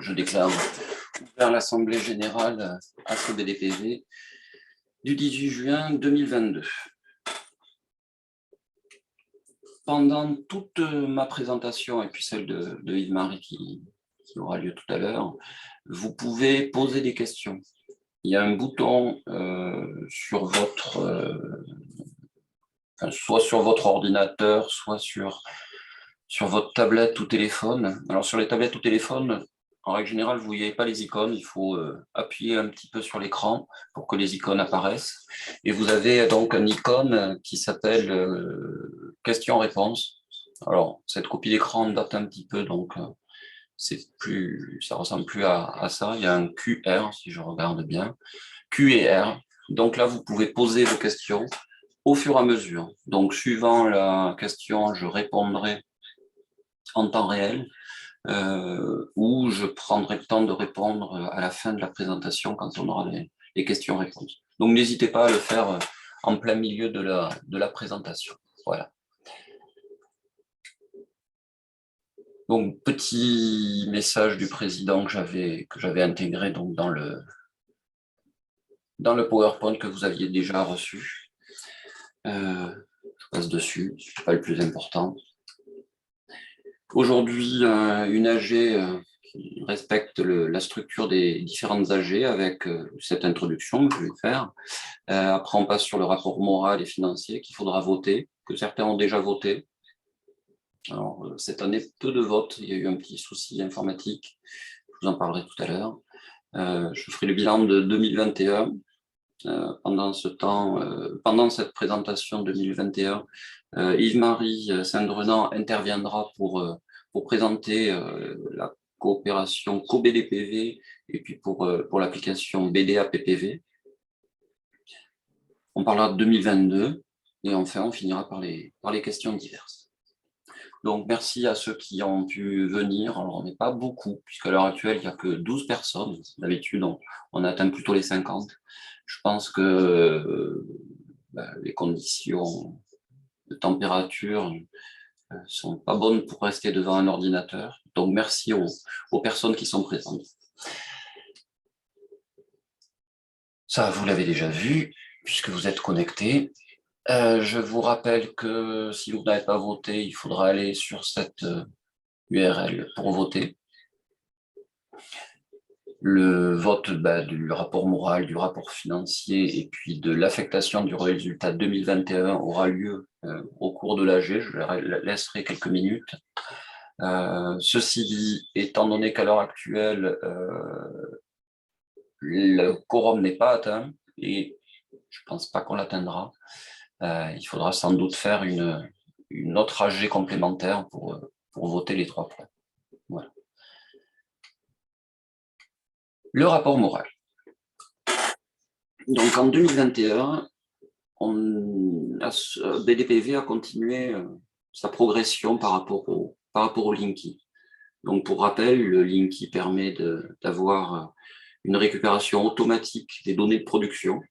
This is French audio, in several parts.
je déclare ouvert l'Assemblée générale à ce BDPV du 18 juin 2022. Pendant toute ma présentation et puis celle de Yves-Marie qui aura lieu tout à l'heure, vous pouvez poser des questions. Il y a un bouton sur votre, soit sur votre ordinateur, soit sur votre tablette ou téléphone. Alors sur les tablettes ou téléphones, en règle générale, vous ne voyez pas les icônes, il faut appuyer un petit peu sur l'écran pour que les icônes apparaissent. Et vous avez donc une icône qui s'appelle question-réponse. Alors, cette copie d'écran date un petit peu, donc ça ressemble plus à ça. Il y a un QR, si je regarde bien. Q et R. Donc là, vous pouvez poser vos questions au fur et à mesure. Donc, suivant la question, je répondrai en temps réel, ou je prendrai le temps de répondre à la fin de la présentation quand on aura les questions-réponses. Donc n'hésitez pas à le faire en plein milieu de la présentation. Voilà. Donc petit message du président que j'avais intégré donc dans le PowerPoint que vous aviez déjà reçu. Je passe dessus, ce n'est pas le plus important. Aujourd'hui, une AG qui respecte la structure des différentes AG avec cette introduction que je vais faire. Après, on passe sur le rapport moral et financier qu'il faudra voter, que certains ont déjà voté. Alors, cette année, peu de votes. Il y a eu un petit souci informatique. Je vous en parlerai tout à l'heure. Je ferai le bilan de 2021. Pendant cette présentation 2021, Yves-Marie Saint-Drenant interviendra pour présenter la coopération co-BDPV et puis pour l'application BDA-PPV. On parlera de 2022 et enfin on finira par les questions diverses. Donc merci à ceux qui ont pu venir. Alors on n'est pas beaucoup puisqu'à l'heure actuelle il n'y a que 12 personnes. D'habitude on atteint plutôt les 50. Je pense que les conditions de température sont pas bonnes pour rester devant un ordinateur. Donc, merci aux personnes qui sont présentes. Ça, vous l'avez déjà vu, puisque vous êtes connectés. Je vous rappelle que si vous n'avez pas voté, il faudra aller sur cette URL pour voter. Le vote du rapport moral, du rapport financier et puis de l'affectation du résultat 2021 aura lieu au cours de l'AG. Je laisserai quelques minutes. Ceci dit, étant donné qu'à l'heure actuelle, le quorum n'est pas atteint et je ne pense pas qu'on l'atteindra, il faudra sans doute faire une autre AG complémentaire pour voter les 3 points. Voilà. Le rapport moral. Donc en 2021, BDPV a continué sa progression par rapport au Linky. Donc pour rappel, le Linky permet d'avoir une récupération automatique des données de production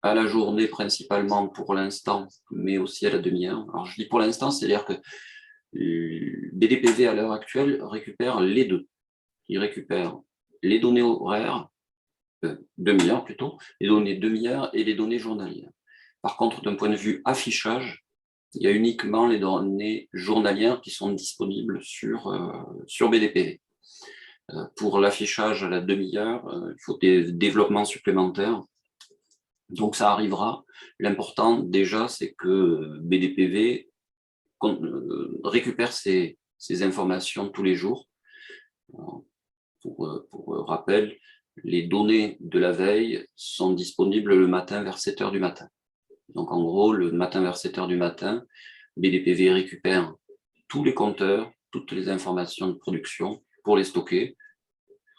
à la journée principalement pour l'instant, mais aussi à la demi-heure. Alors je dis pour l'instant, c'est-à-dire que BDPV à l'heure actuelle récupère les deux. Il récupère les données horaires, demi-heure plutôt, les données demi-heure et les données journalières. Par contre, d'un point de vue affichage, il y a uniquement les données journalières qui sont disponibles sur BDPV. Pour l'affichage à la demi-heure, il faut des développements supplémentaires. Donc ça arrivera. L'important déjà, c'est que BDPV récupère ces informations tous les jours. Pour rappel, les données de la veille sont disponibles le matin vers 7 h du matin. Donc en gros, le matin vers 7 h du matin, BDPV récupère tous les compteurs, toutes les informations de production pour les stocker,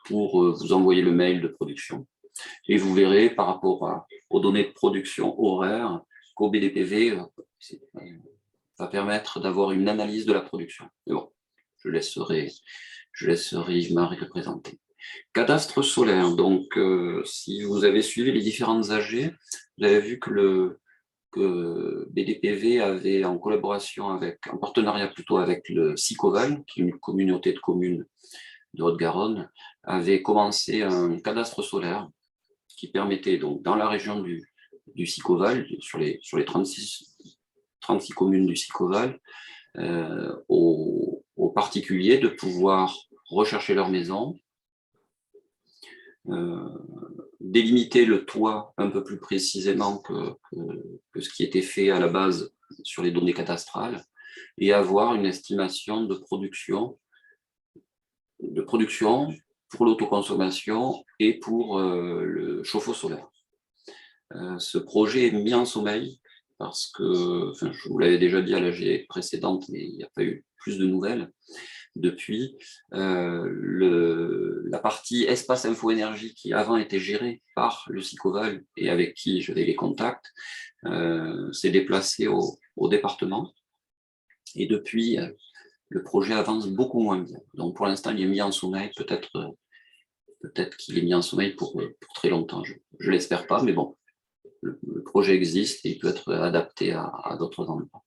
pour vous envoyer le mail de production. Et vous verrez par rapport aux données de production horaires qu'au BDPV va permettre d'avoir une analyse de la production. Mais bon, je laisserai Yves-Marie le présenter. Cadastre solaire. Donc, si vous avez suivi les différentes AG, vous avez vu que BDPV avait en collaboration en partenariat plutôt avec le SICOVAL, qui est une communauté de communes de Haute-Garonne avait commencé un cadastre solaire qui permettait donc dans la région du Sicoval, sur les 36 communes du Sicoval, aux particuliers de pouvoir rechercher leur maison, délimiter le toit un peu plus précisément que ce qui était fait à la base sur les données cadastrales et avoir une estimation de production pour l'autoconsommation et pour le chauffe-eau solaire. Ce projet est mis en sommeil parce que, enfin, je vous l'avais déjà dit à l'AG précédente, mais il n'y a pas eu plus de nouvelles depuis. La partie espace info-énergie qui avant était gérée par le Sicoval et avec qui j'avais les contacts, s'est déplacée au département. Et depuis, le projet avance beaucoup moins bien. Donc pour l'instant, il est mis en sommeil, peut-être qu'il est mis en sommeil pour très longtemps. Je l'espère pas, mais bon, le projet existe et il peut être adapté à d'autres endroits.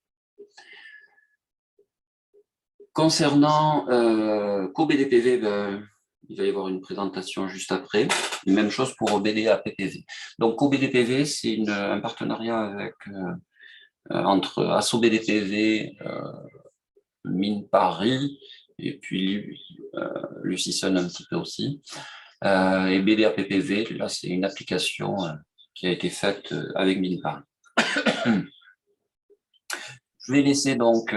Concernant CoBDPV, il va y avoir une présentation juste après. Même chose pour BDAPPV. Donc CoBDPV, c'est un partenariat avec, entre AssoBDPV, Mine Paris, et puis Lucison un petit peu aussi. Et BDAPPV, là, c'est une application qui a été faite avec Mine Paris. Je vais laisser donc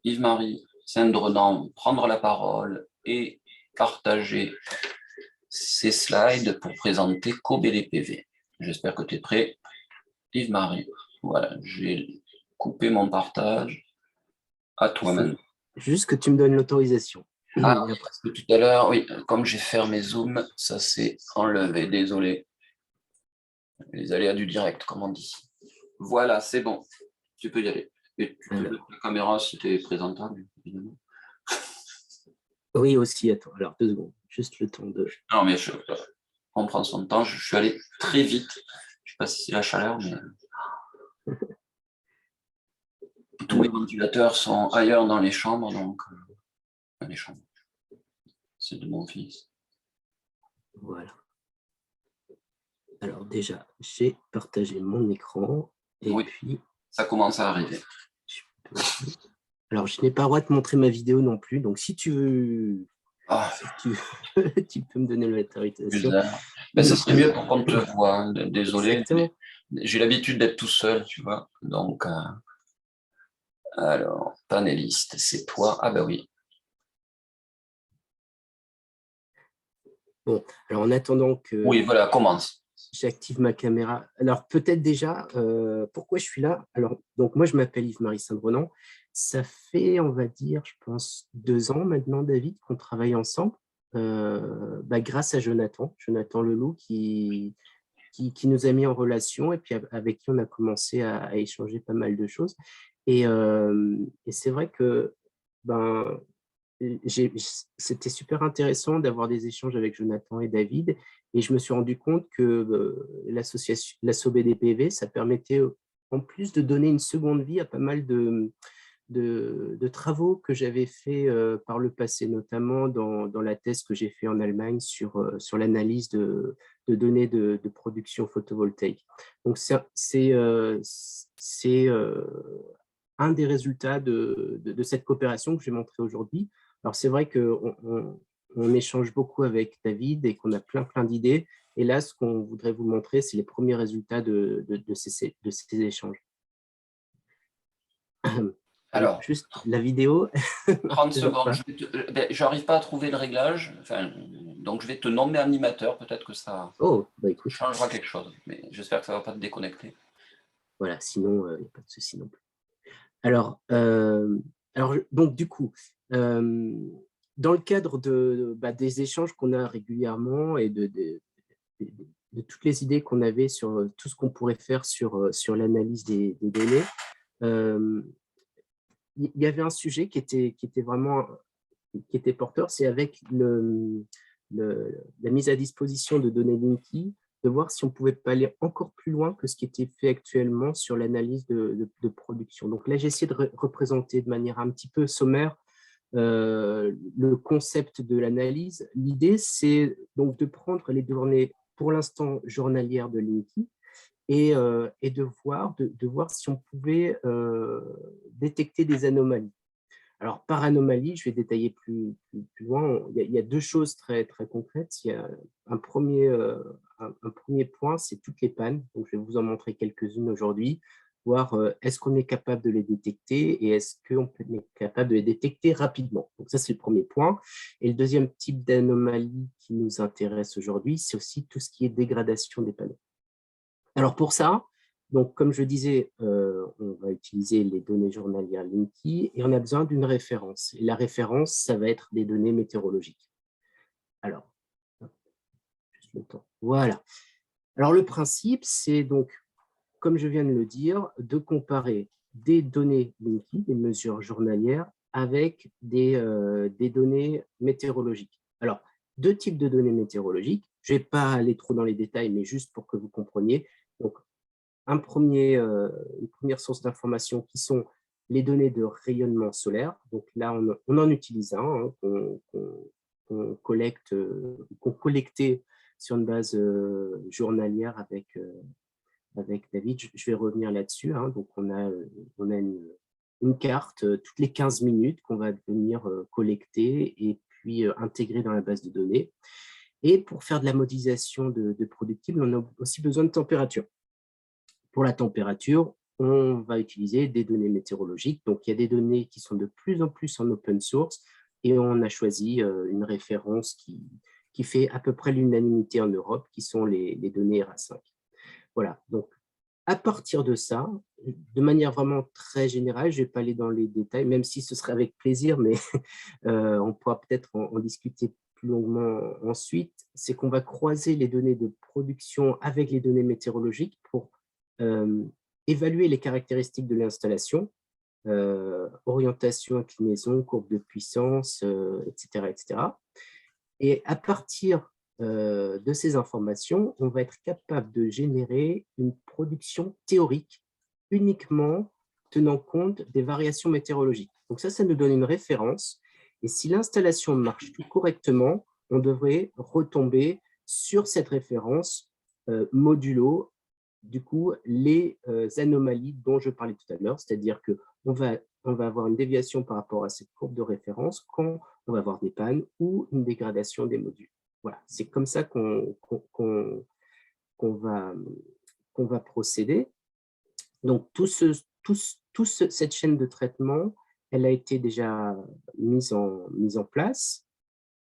Yves-Marie Saint-Drenan prendre la parole et partager ces slides pour présenter CoBDPV. J'espère que tu es prêt, Yves-Marie. Voilà, j'ai coupé mon partage. À toi maintenant. Juste que tu me donnes l'autorisation. Ah, parce que tout à l'heure, oui, comme j'ai fermé Zoom, ça s'est enlevé. Désolé. Les aléas du direct, comme on dit. Voilà, c'est bon. Tu peux y aller. Et tu peux mettre la caméra si tu es présentable, évidemment. Oui, aussi, attends. Alors, 2 secondes. Juste le temps de... Non, mais on prend son temps. Je suis allé très vite. Je ne sais pas si c'est la chaleur, mais... Tous mes ventilateurs sont ailleurs dans les chambres, donc... les chambres. C'est de mon fils. Voilà. Alors déjà, j'ai partagé mon écran. Et oui, puis... ça commence à arriver. Alors, je n'ai pas le droit de montrer ma vidéo non plus. Donc, si tu veux... tu peux me donner l'autorisation. Mais ça serait mieux pour qu'on te voit. Hein. Désolé. Exactement. J'ai l'habitude d'être tout seul, tu vois. Donc, alors, panéliste, c'est toi. Ah ben oui. Bon, alors en attendant que... Oui, voilà, commence. J'active ma caméra. Alors, peut-être déjà, pourquoi je suis là? Alors, donc moi, je m'appelle Yves-Marie Saint-Drenan. Ça fait, on va dire, je pense, 2 ans maintenant, David, qu'on travaille ensemble, grâce à Jonathan Leloup, qui nous a mis en relation et puis avec qui on a commencé à échanger pas mal de choses. Et c'est vrai que c'était super intéressant d'avoir des échanges avec Jonathan et David, et je me suis rendu compte que l'asso BDPV, ça permettait, en plus de donner une seconde vie à pas mal de travaux que j'avais fait par le passé, notamment dans la thèse que j'ai fait en Allemagne sur l'analyse de données de production photovoltaïque. Donc, c'est un des résultats de cette coopération que j'ai montré aujourd'hui. Alors, c'est vrai qu'on échange beaucoup avec David et qu'on a plein d'idées. Et là, ce qu'on voudrait vous montrer, c'est les premiers résultats de ces échanges. Alors, juste la vidéo. 30 secondes. Je n'arrive pas à trouver le réglage. Enfin, donc, je vais te nommer animateur. Peut-être que ça changera quelque chose. Mais j'espère que ça ne va pas te déconnecter. Voilà, sinon, il n'y a pas de souci non plus. Alors, donc, du coup, dans le cadre des échanges qu'on a régulièrement et de toutes les idées qu'on avait sur tout ce qu'on pourrait faire sur l'analyse des données, il y avait un sujet qui était porteur, c'est avec la mise à disposition de données Linky, de voir si on ne pouvait pas aller encore plus loin que ce qui était fait actuellement sur l'analyse de production. Donc là, j'ai essayé de représenter de manière un petit peu sommaire le concept de l'analyse. L'idée, c'est donc de prendre les données, pour l'instant, journalières de Linky et de voir si on pouvait détecter des anomalies. Alors, par anomalie, je vais détailler plus loin. Il y a deux choses très concrètes. Il y a un premier point, c'est toutes les pannes. Donc, je vais vous en montrer quelques-unes aujourd'hui, voir est-ce qu'on est capable de les détecter et est-ce qu'on est capable de les détecter rapidement. Donc, ça, c'est le premier point. Et le deuxième type d'anomalie qui nous intéresse aujourd'hui, c'est aussi tout ce qui est dégradation des panneaux. Alors, pour ça, donc, comme je disais, on va utiliser les données journalières Linky et on a besoin d'une référence. Et la référence, ça va être des données météorologiques. Alors, juste le temps. Voilà. Alors, le principe, c'est donc, comme je viens de le dire, de comparer des données Linky, des mesures journalières, avec des données météorologiques. Alors, deux types de données météorologiques. Je ne vais pas aller trop dans les détails, mais juste pour que vous compreniez. Donc, une première source d'information qui sont les données de rayonnement solaire. Donc là, on en utilise un qu'on collectait sur une base journalière avec David. Je vais revenir là-dessus. Donc on a une carte toutes les 15 minutes qu'on va venir collecter et puis intégrer dans la base de données. Et pour faire de la modélisation de productibles, on a aussi besoin de température. Pour la température, on va utiliser des données météorologiques. Donc, il y a des données qui sont de plus en plus en open source et on a choisi une référence qui fait à peu près l'unanimité en Europe, qui sont les données RA5. Voilà, donc à partir de ça, de manière vraiment très générale, je ne vais pas aller dans les détails, même si ce serait avec plaisir, mais on pourra peut-être en discuter plus longuement ensuite, c'est qu'on va croiser les données de production avec les données météorologiques pour évaluer les caractéristiques de l'installation, orientation, inclinaison, courbe de puissance, etc., etc. Et à partir de ces informations, on va être capable de générer une production théorique uniquement tenant compte des variations météorologiques. Donc ça nous donne une référence. Et si l'installation marche tout correctement, on devrait retomber sur cette référence modulo du coup les anomalies dont je parlais tout à l'heure, c'est-à-dire qu'on va avoir une déviation par rapport à cette courbe de référence quand on va avoir des pannes ou une dégradation des modules. Voilà, c'est comme ça qu'on va procéder. Donc, cette chaîne de traitement, elle a été déjà mise en place.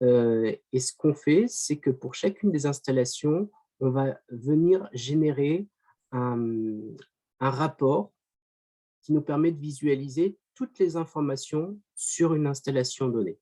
Et ce qu'on fait, c'est que pour chacune des installations, on va venir générer un rapport qui nous permet de visualiser toutes les informations sur une installation donnée.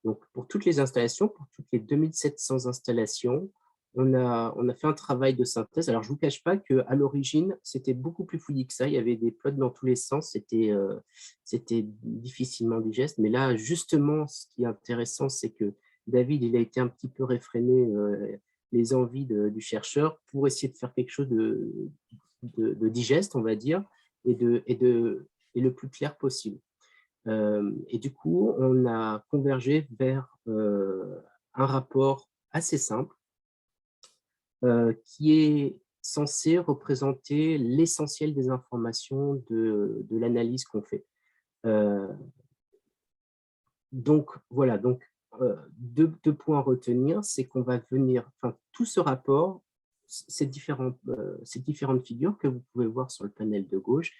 Donc, pour toutes les installations, pour toutes les 2700 installations, on a fait un travail de synthèse. Alors, je ne vous cache pas qu'à l'origine, c'était beaucoup plus fouillis que ça. Il y avait des plots dans tous les sens. C'était difficilement digeste. Mais là, justement, ce qui est intéressant, c'est que David, il a été un petit peu réfréné les envies du chercheur pour essayer de faire quelque chose de digeste, on va dire, et le plus clair possible. Et du coup, on a convergé vers un rapport assez simple qui est censé représenter l'essentiel des informations de l'analyse qu'on fait. Donc, voilà, deux points à retenir, c'est qu'on va venir, tout ce rapport, ces différentes figures que vous pouvez voir sur le panel de gauche,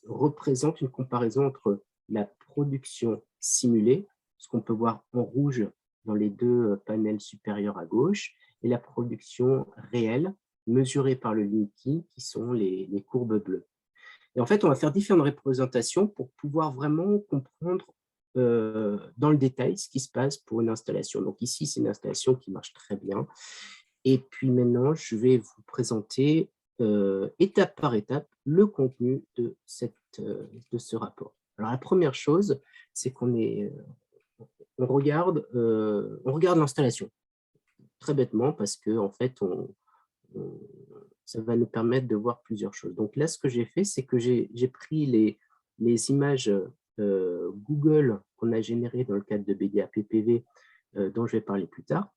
représente une comparaison entre la production simulée, ce qu'on peut voir en rouge dans les deux panels supérieurs à gauche, et la production réelle, mesurée par le Linky, qui sont les courbes bleues. Et en fait, on va faire différentes représentations pour pouvoir vraiment comprendre dans le détail ce qui se passe pour une installation. Donc ici, c'est une installation qui marche très bien. Et puis maintenant, je vais vous présenter étape par étape le contenu de ce rapport. Alors la première chose, c'est qu'on regarde l'installation très bêtement parce que en fait, ça va nous permettre de voir plusieurs choses. Donc là, ce que j'ai fait, c'est que j'ai pris les images Google qu'on a généré dans le cadre de BDA-PPV, dont je vais parler plus tard.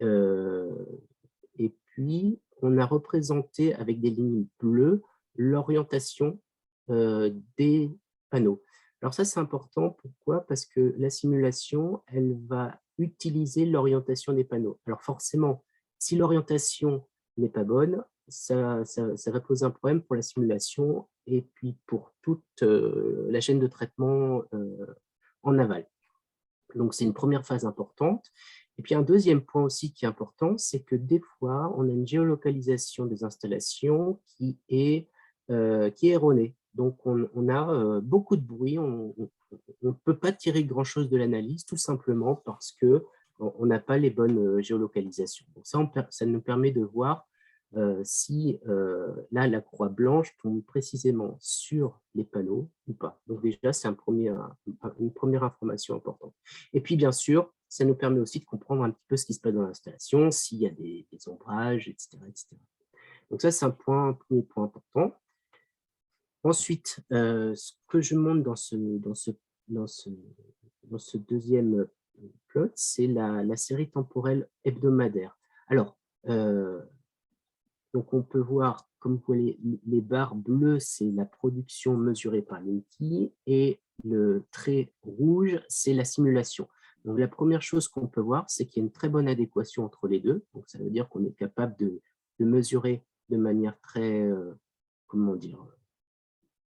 Et puis, on a représenté avec des lignes bleues l'orientation des panneaux. Alors ça, c'est important. Pourquoi? Parce que la simulation, elle va utiliser l'orientation des panneaux. Alors forcément, si l'orientation n'est pas bonne, ça va poser un problème pour la simulation et puis pour toute la chaîne de traitement en aval. Donc, c'est une première phase importante. Et puis, un deuxième point aussi qui est important, c'est que des fois, on a une géolocalisation des installations qui est erronée. Donc, on a beaucoup de bruit, on ne peut pas tirer grand-chose de l'analyse, tout simplement parce qu'on n'a pas les bonnes géolocalisations. Donc, ça nous permet de voir si là, la croix blanche tombe précisément sur les panneaux ou pas. Donc déjà, c'est une première information importante. Et puis, bien sûr, ça nous permet aussi de comprendre un petit peu ce qui se passe dans l'installation, s'il y a des ombrages, etc., etc. Donc ça, c'est un premier point important. Ensuite, ce que je montre dans ce deuxième plot, c'est la série temporelle hebdomadaire. Alors, donc, on peut voir, comme vous voyez, les barres bleues, c'est la production mesurée par l'INTI et le trait rouge, c'est la simulation. Donc, la première chose qu'on peut voir, c'est qu'il y a une très bonne adéquation entre les deux. Donc, ça veut dire qu'on est capable de mesurer de manière très, comment dire,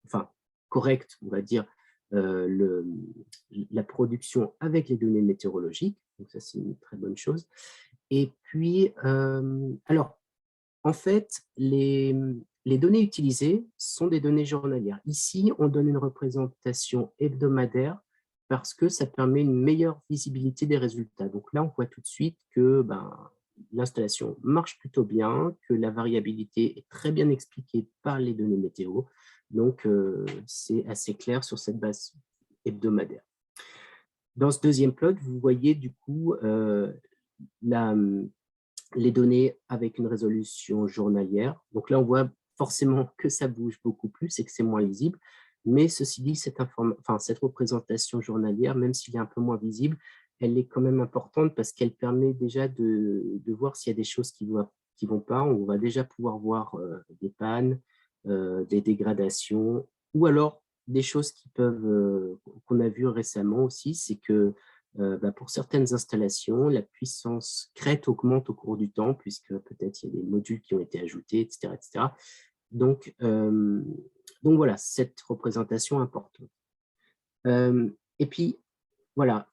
enfin, correcte, on va dire, la production avec les données météorologiques. Donc, ça, c'est une très bonne chose. Et puis, alors, en fait, les données utilisées sont des données journalières. Ici, on donne une représentation hebdomadaire parce que ça permet une meilleure visibilité des résultats. Donc là, on voit tout de suite que l'installation marche plutôt bien, que la variabilité est très bien expliquée par les données météo. Donc, c'est assez clair sur cette base hebdomadaire. Dans ce deuxième plot, vous voyez du coup les données avec une résolution journalière. Donc là, on voit forcément que ça bouge beaucoup plus et que c'est moins lisible. Mais ceci dit, cette représentation journalière, même s'il est un peu moins visible, elle est quand même importante parce qu'elle permet déjà de voir s'il y a des choses qui ne vont pas. On va déjà pouvoir voir des pannes, des dégradations, ou alors des choses qu'on a vues récemment aussi, c'est que pour certaines installations, la puissance crête augmente au cours du temps, puisque peut-être il y a des modules qui ont été ajoutés, etc. etc. Donc voilà, cette représentation importante. Et puis, voilà,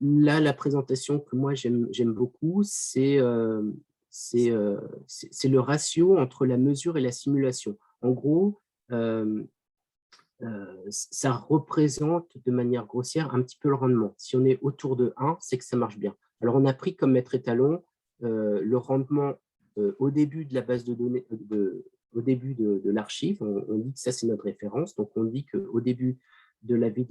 là, la présentation que moi j'aime beaucoup, c'est le ratio entre la mesure et la simulation. En gros, ça représente de manière grossière un petit peu le rendement. Si on est autour de 1, c'est que ça marche bien. Alors, on a pris comme maître étalon le rendement au début de la base de données, au début de l'archive. On dit que ça, c'est notre référence. Donc, on dit qu'au début de la vie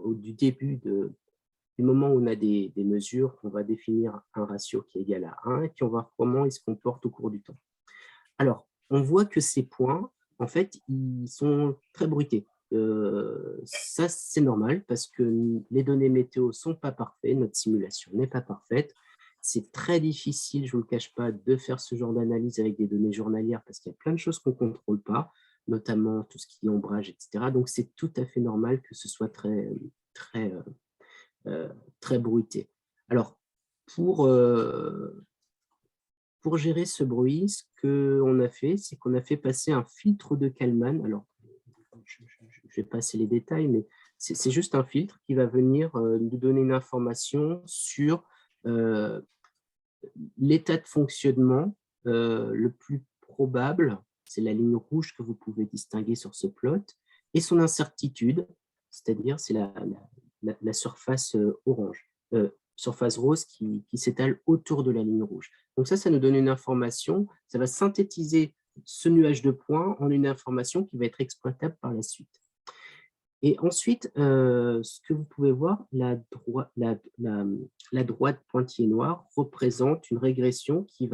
du début du moment où on a des mesures, on va définir un ratio qui est égal à 1 et puis on va voir comment il se comporte au cours du temps. Alors, on voit que ces points, en fait, ils sont très bruités. Ça, c'est normal parce que les données météo ne sont pas parfaites, notre simulation n'est pas parfaite. C'est très difficile, je ne vous le cache pas, de faire ce genre d'analyse avec des données journalières parce qu'il y a plein de choses qu'on ne contrôle pas, notamment tout ce qui est ombrage, etc. Donc, c'est tout à fait normal que ce soit très, très, très bruité. Alors, pour gérer ce bruit, ce qu'on a fait, c'est qu'on a fait passer un filtre de Kalman. Alors, je vais passer les détails, mais c'est juste un filtre qui va venir nous donner une information sur l'état de fonctionnement le plus probable, c'est la ligne rouge que vous pouvez distinguer sur ce plot, et son incertitude, c'est-à-dire c'est la surface orange, surface rose qui s'étale autour de la ligne rouge. Donc ça nous donne une information, ça va synthétiser ce nuage de points en une information qui va être exploitable par la suite. Et ensuite, ce que vous pouvez voir, la droite pointillée noire représente une régression qui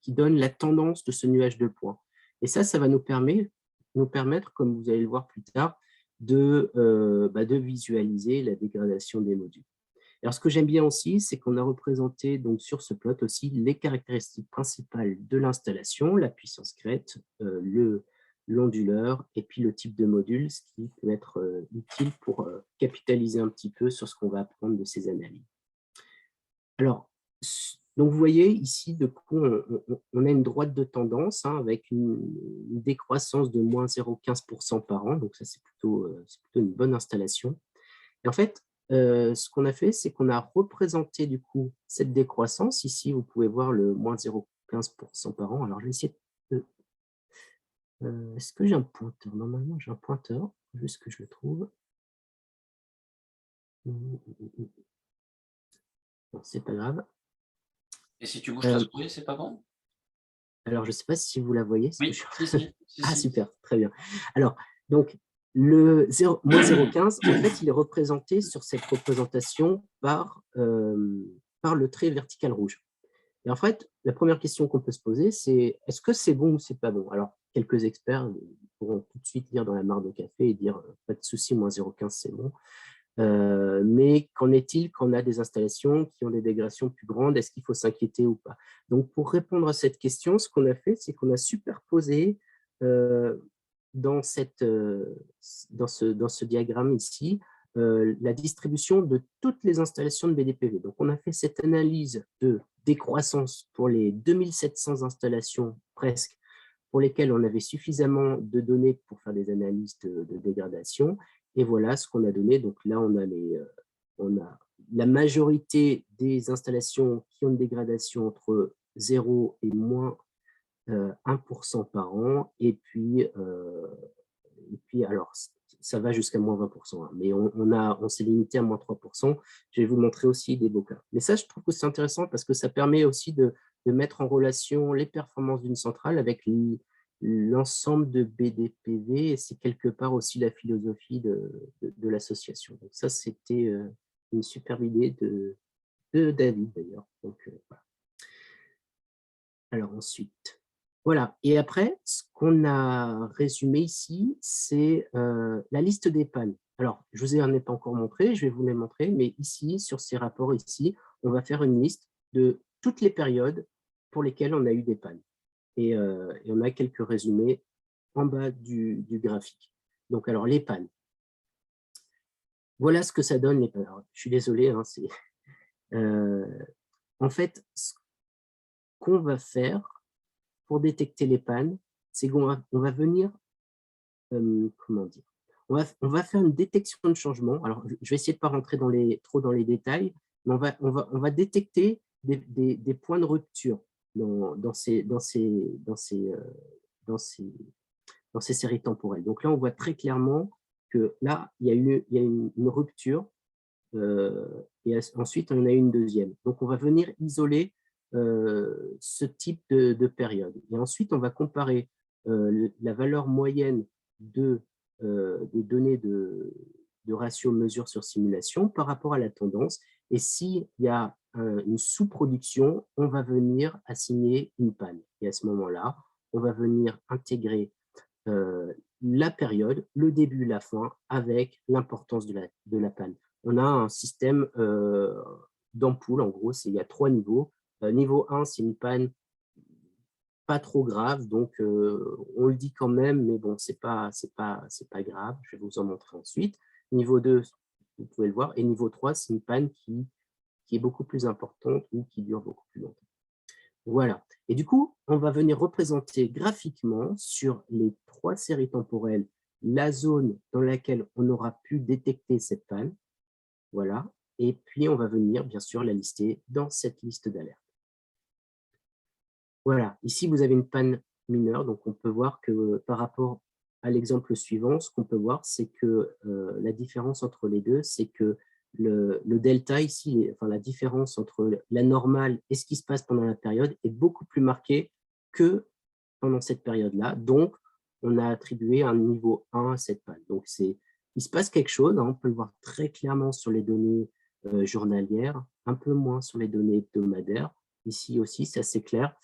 donne la tendance de ce nuage de points. Et ça va nous permettre, comme vous allez le voir plus tard, de visualiser la dégradation des modules. Alors, ce que j'aime bien aussi, c'est qu'on a représenté donc, sur ce plot aussi les caractéristiques principales de l'installation, la puissance crête, l'onduleur et puis le type de module, ce qui peut être utile pour capitaliser un petit peu sur ce qu'on va apprendre de ces analyses. Alors, donc vous voyez ici, de coup, on a une droite de tendance avec une décroissance de moins 0,15% par an, donc ça c'est plutôt une bonne installation. Et en fait, ce qu'on a fait, c'est qu'on a représenté du coup cette décroissance. Ici, vous pouvez voir le moins 0,15% par an. Alors, je vais essayer de... Est-ce que j'ai un pointeur? Normalement, j'ai un pointeur, juste que je le trouve. Non, c'est pas grave. Et si tu bouges ta souris, c'est pas bon? Alors, je ne sais pas si vous la voyez. Oui, si. Ah, super, très bien. Alors, donc, le moins 0,15, en fait, il est représenté sur cette représentation par le trait vertical rouge. Et en fait, la première question qu'on peut se poser, c'est est-ce que c'est bon ou c'est pas bon? Alors, quelques experts pourront tout de suite lire dans la mare de café et dire pas de souci, moins 0,15, c'est bon. Mais qu'en est-il quand on a des installations qui ont des dégradations plus grandes? Est-ce qu'il faut s'inquiéter ou pas? Donc, pour répondre à cette question, ce qu'on a fait, c'est qu'on a superposé dans ce diagramme ici la distribution de toutes les installations de BDPV. Donc, on a fait cette analyse de décroissance pour les 2700 installations presque, pour lesquelles on avait suffisamment de données pour faire des analyses de dégradation. Et voilà ce qu'on a donné. Donc là, on a la majorité des installations qui ont une dégradation entre 0 et moins 1% par an. Et puis alors, ça va jusqu'à moins 20%. Mais on s'est limité à moins 3%. Je vais vous montrer aussi des beaux cas. Mais ça, je trouve que c'est intéressant parce que ça permet aussi de mettre en relation les performances d'une centrale avec l'ensemble de BDPV, et c'est quelque part aussi la philosophie de l'association. Donc ça, c'était une superbe idée de David, d'ailleurs. Voilà. Alors ensuite, voilà. Et après, ce qu'on a résumé ici, c'est la liste des pannes. Alors, je vous en ai pas encore montré, je vais vous les montrer, mais ici, sur ces rapports ici, on va faire une liste de toutes les périodes pour lesquelles on a eu des pannes. Et on a quelques résumés en bas du graphique. Donc, alors, les pannes. Voilà ce que ça donne, les pannes. Alors, je suis désolé, hein, en fait, ce qu'on va faire pour détecter les pannes, c'est qu'on va venir, comment dire, on va faire une détection de changement. Alors, je vais essayer de ne pas rentrer trop dans les détails, mais on va détecter des points de rupture dans ces séries temporelles. Donc là, on voit très clairement que là, il y a une rupture et ensuite, on a une deuxième. Donc, on va venir isoler ce type de période. Et ensuite, on va comparer la valeur moyenne des données de ratio mesure sur simulation par rapport à la tendance. Et s'il y a une sous-production, on va venir assigner une panne. Et à ce moment-là, on va venir intégrer la période, le début, la fin, avec l'importance de la panne. On a un système d'ampoule, en gros, il y a 3 niveaux. Niveau 1, c'est une panne pas trop grave, donc on le dit quand même, mais bon, c'est pas grave, je vais vous en montrer ensuite. Niveau 2, vous pouvez le voir, et niveau 3, c'est une panne qui est beaucoup plus importante ou qui dure beaucoup plus longtemps. Voilà. Et du coup, on va venir représenter graphiquement sur les 3 séries temporelles la zone dans laquelle on aura pu détecter cette panne. Voilà. Et puis, on va venir, bien sûr, la lister dans cette liste d'alerte. Voilà. Ici, vous avez une panne mineure. Donc, on peut voir que par rapport à l'exemple suivant, ce qu'on peut voir, c'est que la différence entre les deux, c'est que le delta ici, enfin la différence entre la normale et ce qui se passe pendant la période est beaucoup plus marquée que pendant cette période-là. Donc, on a attribué un niveau 1 à cette panne. Donc, il se passe quelque chose, hein, on peut le voir très clairement sur les données journalières, un peu moins sur les données hebdomadaires. Ici aussi, c'est assez clair.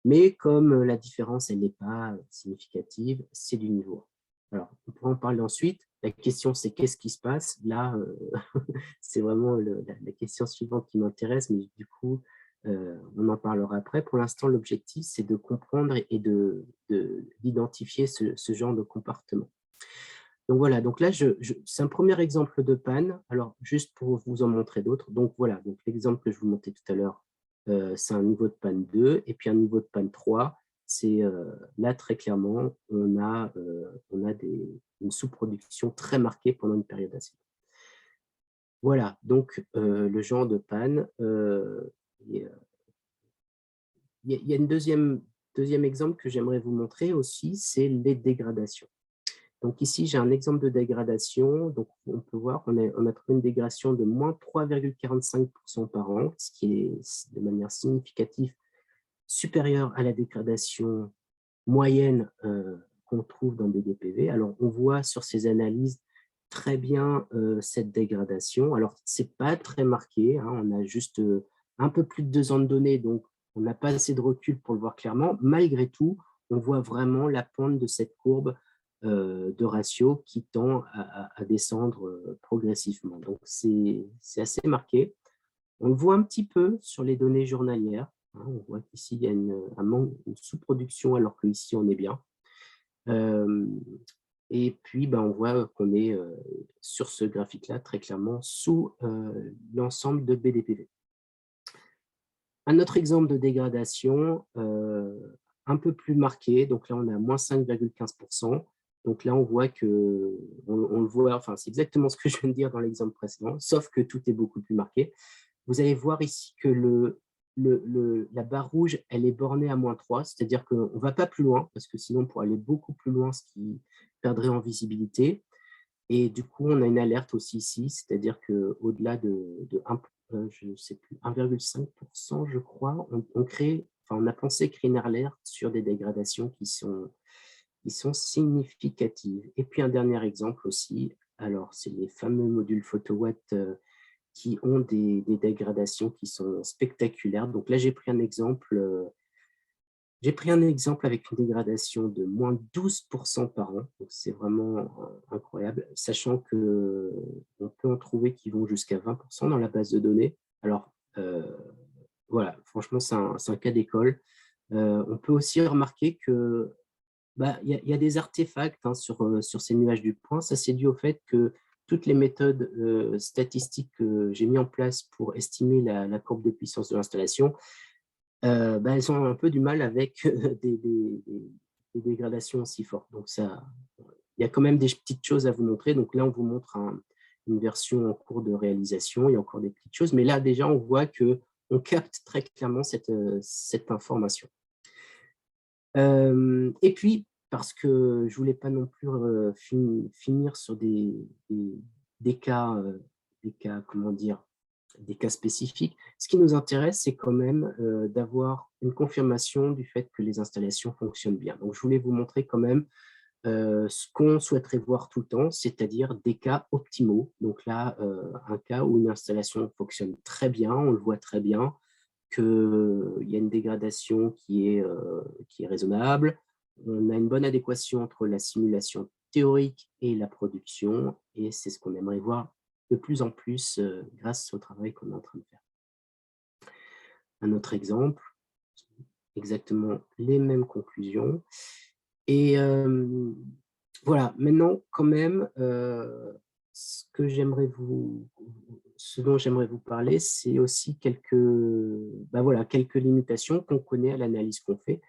Mais comme la différence, elle n'est pas significative, c'est du niveau 1. Alors, on pourra en parler ensuite. La question, c'est qu'est-ce qui se passe? Là, c'est vraiment la question suivante qui m'intéresse, mais du coup, on en parlera après. Pour l'instant, l'objectif, c'est de comprendre et d'identifier ce genre de comportement. Donc voilà, donc là, c'est un premier exemple de panne. Alors, juste pour vous en montrer d'autres. Donc voilà, donc l'exemple que je vous montrais tout à l'heure, c'est un niveau de panne 2 et puis un niveau de panne 3. C'est là, très clairement, on a une sous-production très marquée pendant une période assez longue. Voilà, donc le genre de panne. Et, il y a une deuxième exemple que j'aimerais vous montrer aussi, c'est les dégradations. Donc ici, j'ai un exemple de dégradation. Donc on peut voir qu'on a trouvé une dégradation de moins 3,45% par an, ce qui est de manière significative supérieure à la dégradation moyenne qu'on trouve dans BDPV. Alors on voit sur ces analyses très bien cette dégradation. Alors c'est pas très marqué, hein, on a juste un peu plus de 2 ans de données, donc on n'a pas assez de recul pour le voir clairement. Malgré tout, on voit vraiment la pente de cette courbe de ratio qui tend à descendre progressivement. Donc, c'est assez marqué. On le voit un petit peu sur les données journalières. Hein, on voit qu'ici, il y a une sous-production alors qu'ici, on est bien. Et puis, ben, on voit qu'on est sur ce graphique-là très clairement sous l'ensemble de BDPV. Un autre exemple de dégradation un peu plus marqué. Donc là, on a moins 5,15%. Donc là, on voit que, on le voit, enfin, c'est exactement ce que je viens de dire dans l'exemple précédent, sauf que tout est beaucoup plus marqué. Vous allez voir ici que la barre rouge, elle est bornée à moins 3, c'est-à-dire qu'on ne va pas plus loin, parce que sinon, pour aller beaucoup plus loin, ce qui perdrait en visibilité. Et du coup, on a une alerte aussi ici, c'est-à-dire qu'au-delà de 1, je ne sais plus, 1,5%, je crois, on a pensé créer une alerte sur des dégradations qui sont significatives. Et puis un dernier exemple aussi, alors c'est les fameux modules PhotoWatt qui ont des dégradations qui sont spectaculaires. Donc là, j'ai pris un exemple avec une dégradation de moins 12% par an. C'est vraiment incroyable, sachant qu'on peut en trouver qui vont jusqu'à 20% dans la base de données. Alors, voilà, franchement, c'est un cas d'école. On peut aussi remarquer que y a des artefacts hein, sur ces nuages du point. Ça, c'est dû au fait que toutes les méthodes statistiques que j'ai mis en place pour estimer la courbe de puissance de l'installation, elles ont un peu du mal avec des dégradations aussi fortes. Donc, il y a quand même des petites choses à vous montrer. Donc là, on vous montre une version en cours de réalisation. Il y a encore des petites choses. Mais là, déjà, on voit qu'on capte très clairement cette information. Et puis, parce que je ne voulais pas non plus finir sur des cas, comment dire, des cas spécifiques. Ce qui nous intéresse, c'est quand même d'avoir une confirmation du fait que les installations fonctionnent bien. Donc, je voulais vous montrer quand même ce qu'on souhaiterait voir tout le temps, c'est-à-dire des cas optimaux. Donc là, un cas où une installation fonctionne très bien, on le voit très bien, qu'il y a une dégradation qui est raisonnable, on a une bonne adéquation entre la simulation théorique et la production, et c'est ce qu'on aimerait voir de plus en plus grâce au travail qu'on est en train de faire. Un autre exemple, exactement les mêmes conclusions. Et voilà, maintenant, quand même, ce dont j'aimerais vous parler, c'est aussi quelques limitations qu'on connaît à l'analyse qu'on fait.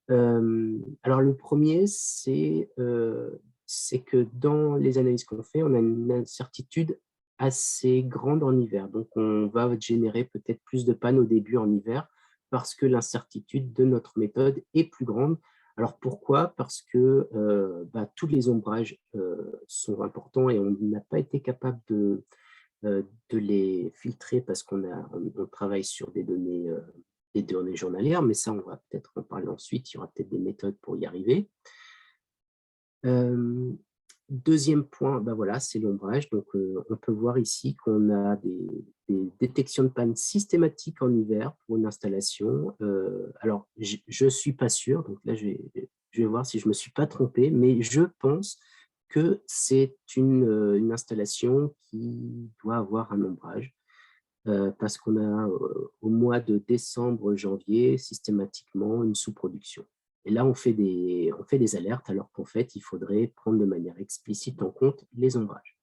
Alors, le premier, c'est que dans les analyses qu'on fait, on a une incertitude assez grande en hiver. Donc, on va générer peut-être plus de pannes au début en hiver parce que l'incertitude de notre méthode est plus grande. Alors, pourquoi? Parce que tous les ombrages sont importants et on n'a pas été capable de les filtrer parce qu'on travaille sur des données journalières, mais ça, on va peut-être en parler ensuite. Il y aura peut-être des méthodes pour y arriver. Deuxième point, voilà, c'est l'ombrage. Donc, on peut voir ici qu'on a des détections de panne systématiques en hiver pour une installation. Alors, je ne suis pas sûr, donc là, je vais voir si je ne me suis pas trompé, mais je pense que c'est une installation qui doit avoir un ombrage, parce qu'on a au mois de décembre, janvier, systématiquement une sous-production. Et là, on fait des alertes, alors qu'en fait, il faudrait prendre de manière explicite en compte les ombrages.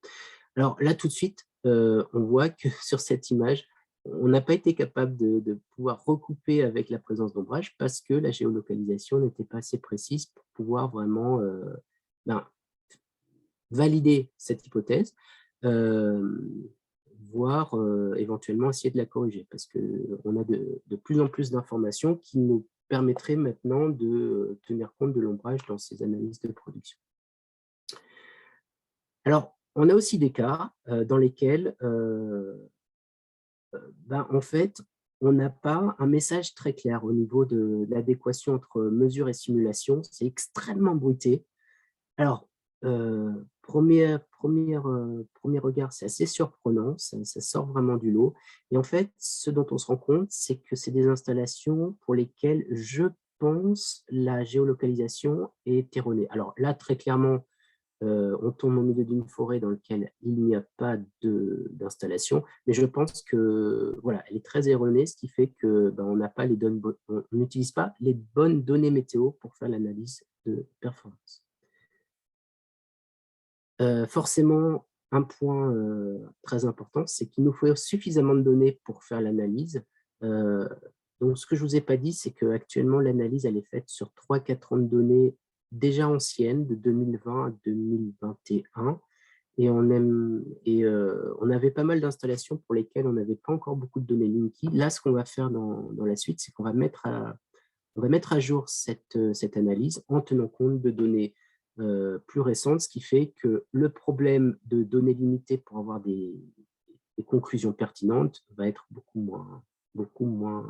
Alors là, tout de suite, on voit que sur cette image, on n'a pas été capable de pouvoir recouper avec la présence d'ombrage parce que la géolocalisation n'était pas assez précise pour pouvoir vraiment ben, valider cette hypothèse, voire éventuellement essayer de la corriger, parce qu'on a de plus en plus d'informations qui nous permettraient maintenant de tenir compte de l'ombrage dans ces analyses de production. Alors, on a aussi des cas dans lesquels, en fait, on n'a pas un message très clair au niveau de l'adéquation entre mesure et simulation. C'est extrêmement bruité. Alors, premier regard, c'est assez surprenant, ça sort vraiment du lot. Et en fait, ce dont on se rend compte, c'est que c'est des installations pour lesquelles, je pense, la géolocalisation est erronée. Alors là, très clairement, on tombe au milieu d'une forêt dans laquelle il n'y a pas d'installation, mais je pense que voilà, elle est très erronée, ce qui fait que on n'a pas on n'utilise pas les bonnes données météo pour faire l'analyse de performance. Forcément, un point très important, c'est qu'il nous faut suffisamment de données pour faire l'analyse. Donc, ce que je ne vous ai pas dit, c'est qu'actuellement, l'analyse elle est faite sur 3-4 ans de données déjà anciennes, de 2020 à 2021. Et on avait pas mal d'installations pour lesquelles on n'avait pas encore beaucoup de données Linky. Là, ce qu'on va faire dans la suite, c'est qu'on va mettre à jour cette analyse en tenant compte de données plus récentes, ce qui fait que le problème de données limitées pour avoir des conclusions pertinentes va être beaucoup moins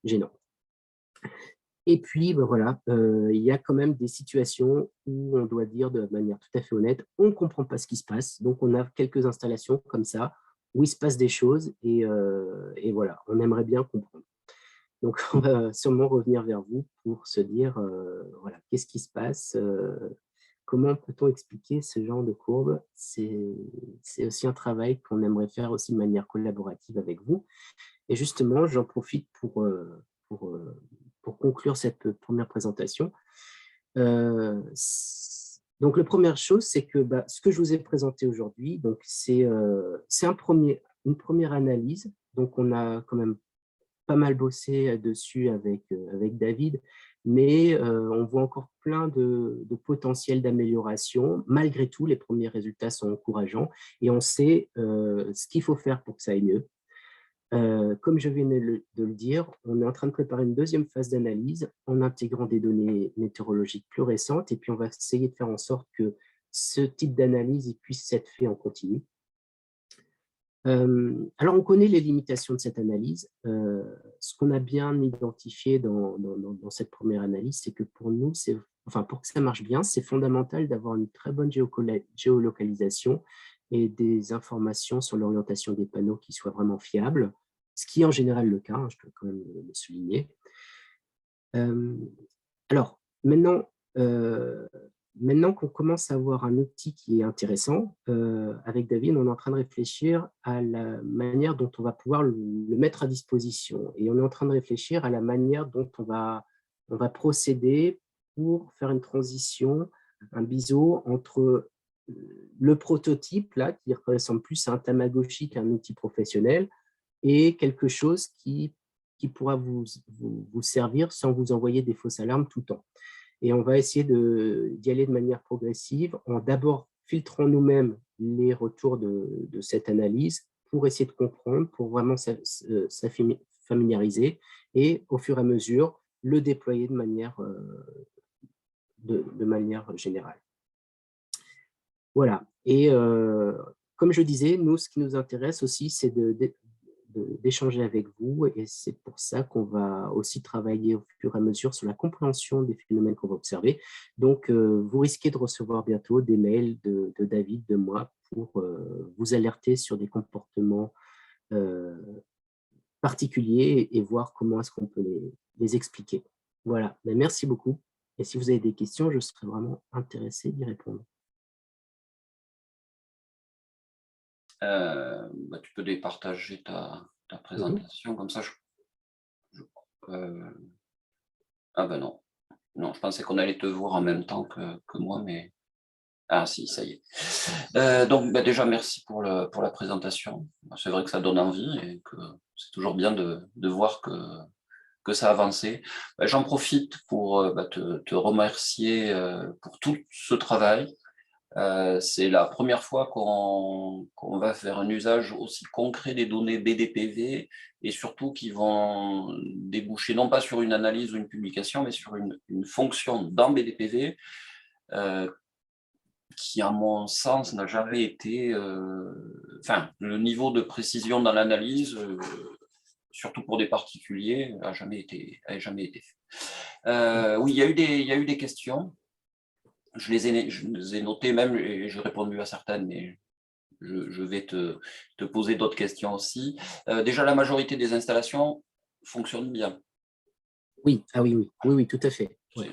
gênant. Et puis, voilà, il y a quand même des situations où on doit dire de manière tout à fait honnête, on ne comprend pas ce qui se passe. Donc, on a quelques installations comme ça où il se passe des choses et voilà, on aimerait bien comprendre. Donc, on va sûrement revenir vers vous pour se dire, voilà, qu'est-ce qui se passe, comment peut-on expliquer ce genre de courbe? C'est aussi un travail qu'on aimerait faire aussi de manière collaborative avec vous. Et justement, j'en profite pour, pour conclure cette première présentation. Donc, la première chose, c'est que ce que je vous ai présenté aujourd'hui, c'est une première analyse. Donc, on a quand même pas mal bossé dessus avec David, mais on voit encore plein de potentiel d'amélioration. Malgré tout, les premiers résultats sont encourageants et on sait ce qu'il faut faire pour que ça aille mieux. Comme je viens de le dire, on est en train de préparer une deuxième phase d'analyse en intégrant des données météorologiques plus récentes et puis on va essayer de faire en sorte que ce type d'analyse puisse être fait en continu. Alors, on connaît les limitations de cette analyse. Ce qu'on a bien identifié dans cette première analyse, c'est que pour nous, pour que ça marche bien, c'est fondamental d'avoir une très bonne géolocalisation et des informations sur l'orientation des panneaux qui soient vraiment fiables, ce qui est en général le cas, je peux quand même le souligner. Alors, maintenant qu'on commence à avoir un outil qui est intéressant, avec David, on est en train de réfléchir à la manière dont on va pouvoir le mettre à disposition. Et on est en train de réfléchir à la manière dont on va procéder pour faire une transition, un biseau entre le prototype, là, qui ressemble plus à un Tamagotchi qu'un outil professionnel, et quelque chose qui pourra vous servir sans vous envoyer des fausses alarmes tout le temps. Et on va essayer d'y aller de manière progressive en d'abord filtrant nous-mêmes les retours de cette analyse pour essayer de comprendre, pour vraiment familiariser et au fur et à mesure le déployer de manière générale. Voilà. Et comme je disais, nous, ce qui nous intéresse aussi, c'est d'échanger avec vous et c'est pour ça qu'on va aussi travailler au fur et à mesure sur la compréhension des phénomènes qu'on va observer. Donc, vous risquez de recevoir bientôt des mails de David, de moi, pour vous alerter sur des comportements particuliers et voir comment est-ce qu'on peut les expliquer. Voilà, merci beaucoup. Et si vous avez des questions, je serais vraiment intéressé d'y répondre. Tu peux départager ta présentation, comme ça. Ah ben non. Non, je pensais qu'on allait te voir en même temps que moi, mais... Ah si, ça y est. Donc déjà, merci pour la présentation. C'est vrai que ça donne envie et que c'est toujours bien de voir que ça a avancé. J'en profite pour te remercier pour tout ce travail. C'est la première fois qu'on va faire un usage aussi concret des données BDPV et surtout qui vont déboucher non pas sur une analyse ou une publication, mais sur une fonction dans BDPV qui, à mon sens, n'a jamais été... le niveau de précision dans l'analyse, surtout pour des particuliers, n'a jamais été fait. Oui, il y a eu des questions. Je les ai notées même et j'ai répondu à certaines, mais je vais te poser d'autres questions aussi. Déjà, la majorité des installations fonctionnent bien. Oui, ah oui, tout à fait. Ouais.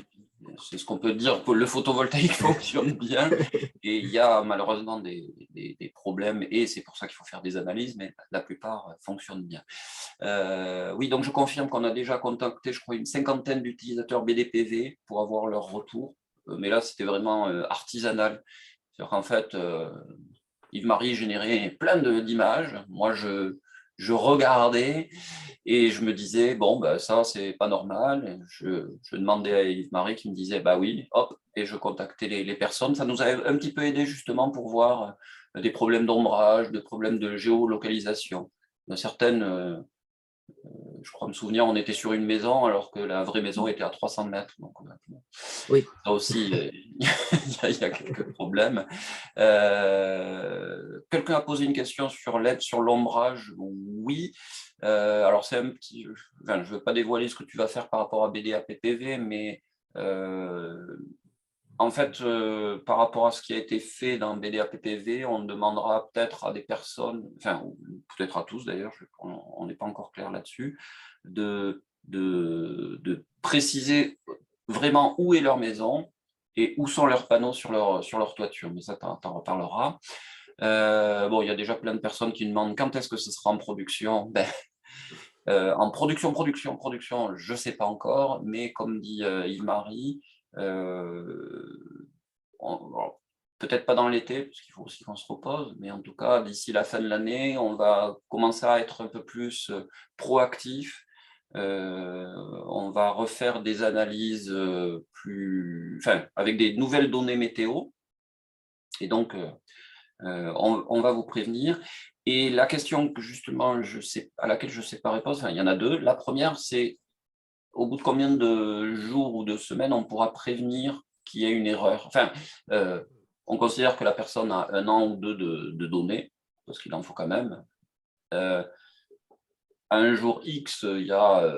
C'est ce qu'on peut dire, que le photovoltaïque fonctionne bien et il y a malheureusement des problèmes et c'est pour ça qu'il faut faire des analyses, mais la plupart fonctionnent bien. Oui, donc je confirme qu'on a déjà contacté, je crois, une cinquantaine d'utilisateurs BDPV pour avoir leur retour, mais là c'était vraiment artisanal. C'est-à-dire qu'en fait, Yves-Marie générait plein d'images, moi je regardais et je me disais, bon, ça, c'est pas normal. Je demandais à Yves-Marie qui me disait, bah oui, hop, et je contactais les personnes. Ça nous a un petit peu aidé justement pour voir des problèmes d'ombrage, des problèmes de géolocalisation. Certaines, je crois me souvenir, on était sur une maison alors que la vraie maison était à 300 mètres. Donc, oui. ça aussi, il y a quelques problèmes. Quelqu'un a posé une question sur l'aide sur l'ombrage. Oui. Alors, c'est un petit... je ne veux pas dévoiler ce que tu vas faire par rapport à BDAPPV, mais en fait, par rapport à ce qui a été fait dans BDAPPV, on demandera peut-être à des personnes, enfin, peut-être à tous d'ailleurs, on n'est pas encore clair là-dessus, de préciser vraiment où est leur maison et où sont leurs panneaux sur leur toiture. Mais ça, tu en reparleras. Bon, il y a déjà plein de personnes qui demandent quand est-ce que ce sera en production. En production, je ne sais pas encore, mais comme dit Yves-Marie, peut-être pas dans l'été, parce qu'il faut aussi qu'on se repose, mais en tout cas, d'ici la fin de l'année, on va commencer à être un peu plus proactif. On va refaire des analyses avec des nouvelles données météo. Et donc, on va vous prévenir. Et la question que justement, à laquelle je ne sais pas répondre, il y en a deux. La première, c'est au bout de combien de jours ou de semaines on pourra prévenir qu'il y a une erreur. On considère que la personne a 1 an ou 2 de données, parce qu'il en faut quand même. À un jour X, il y a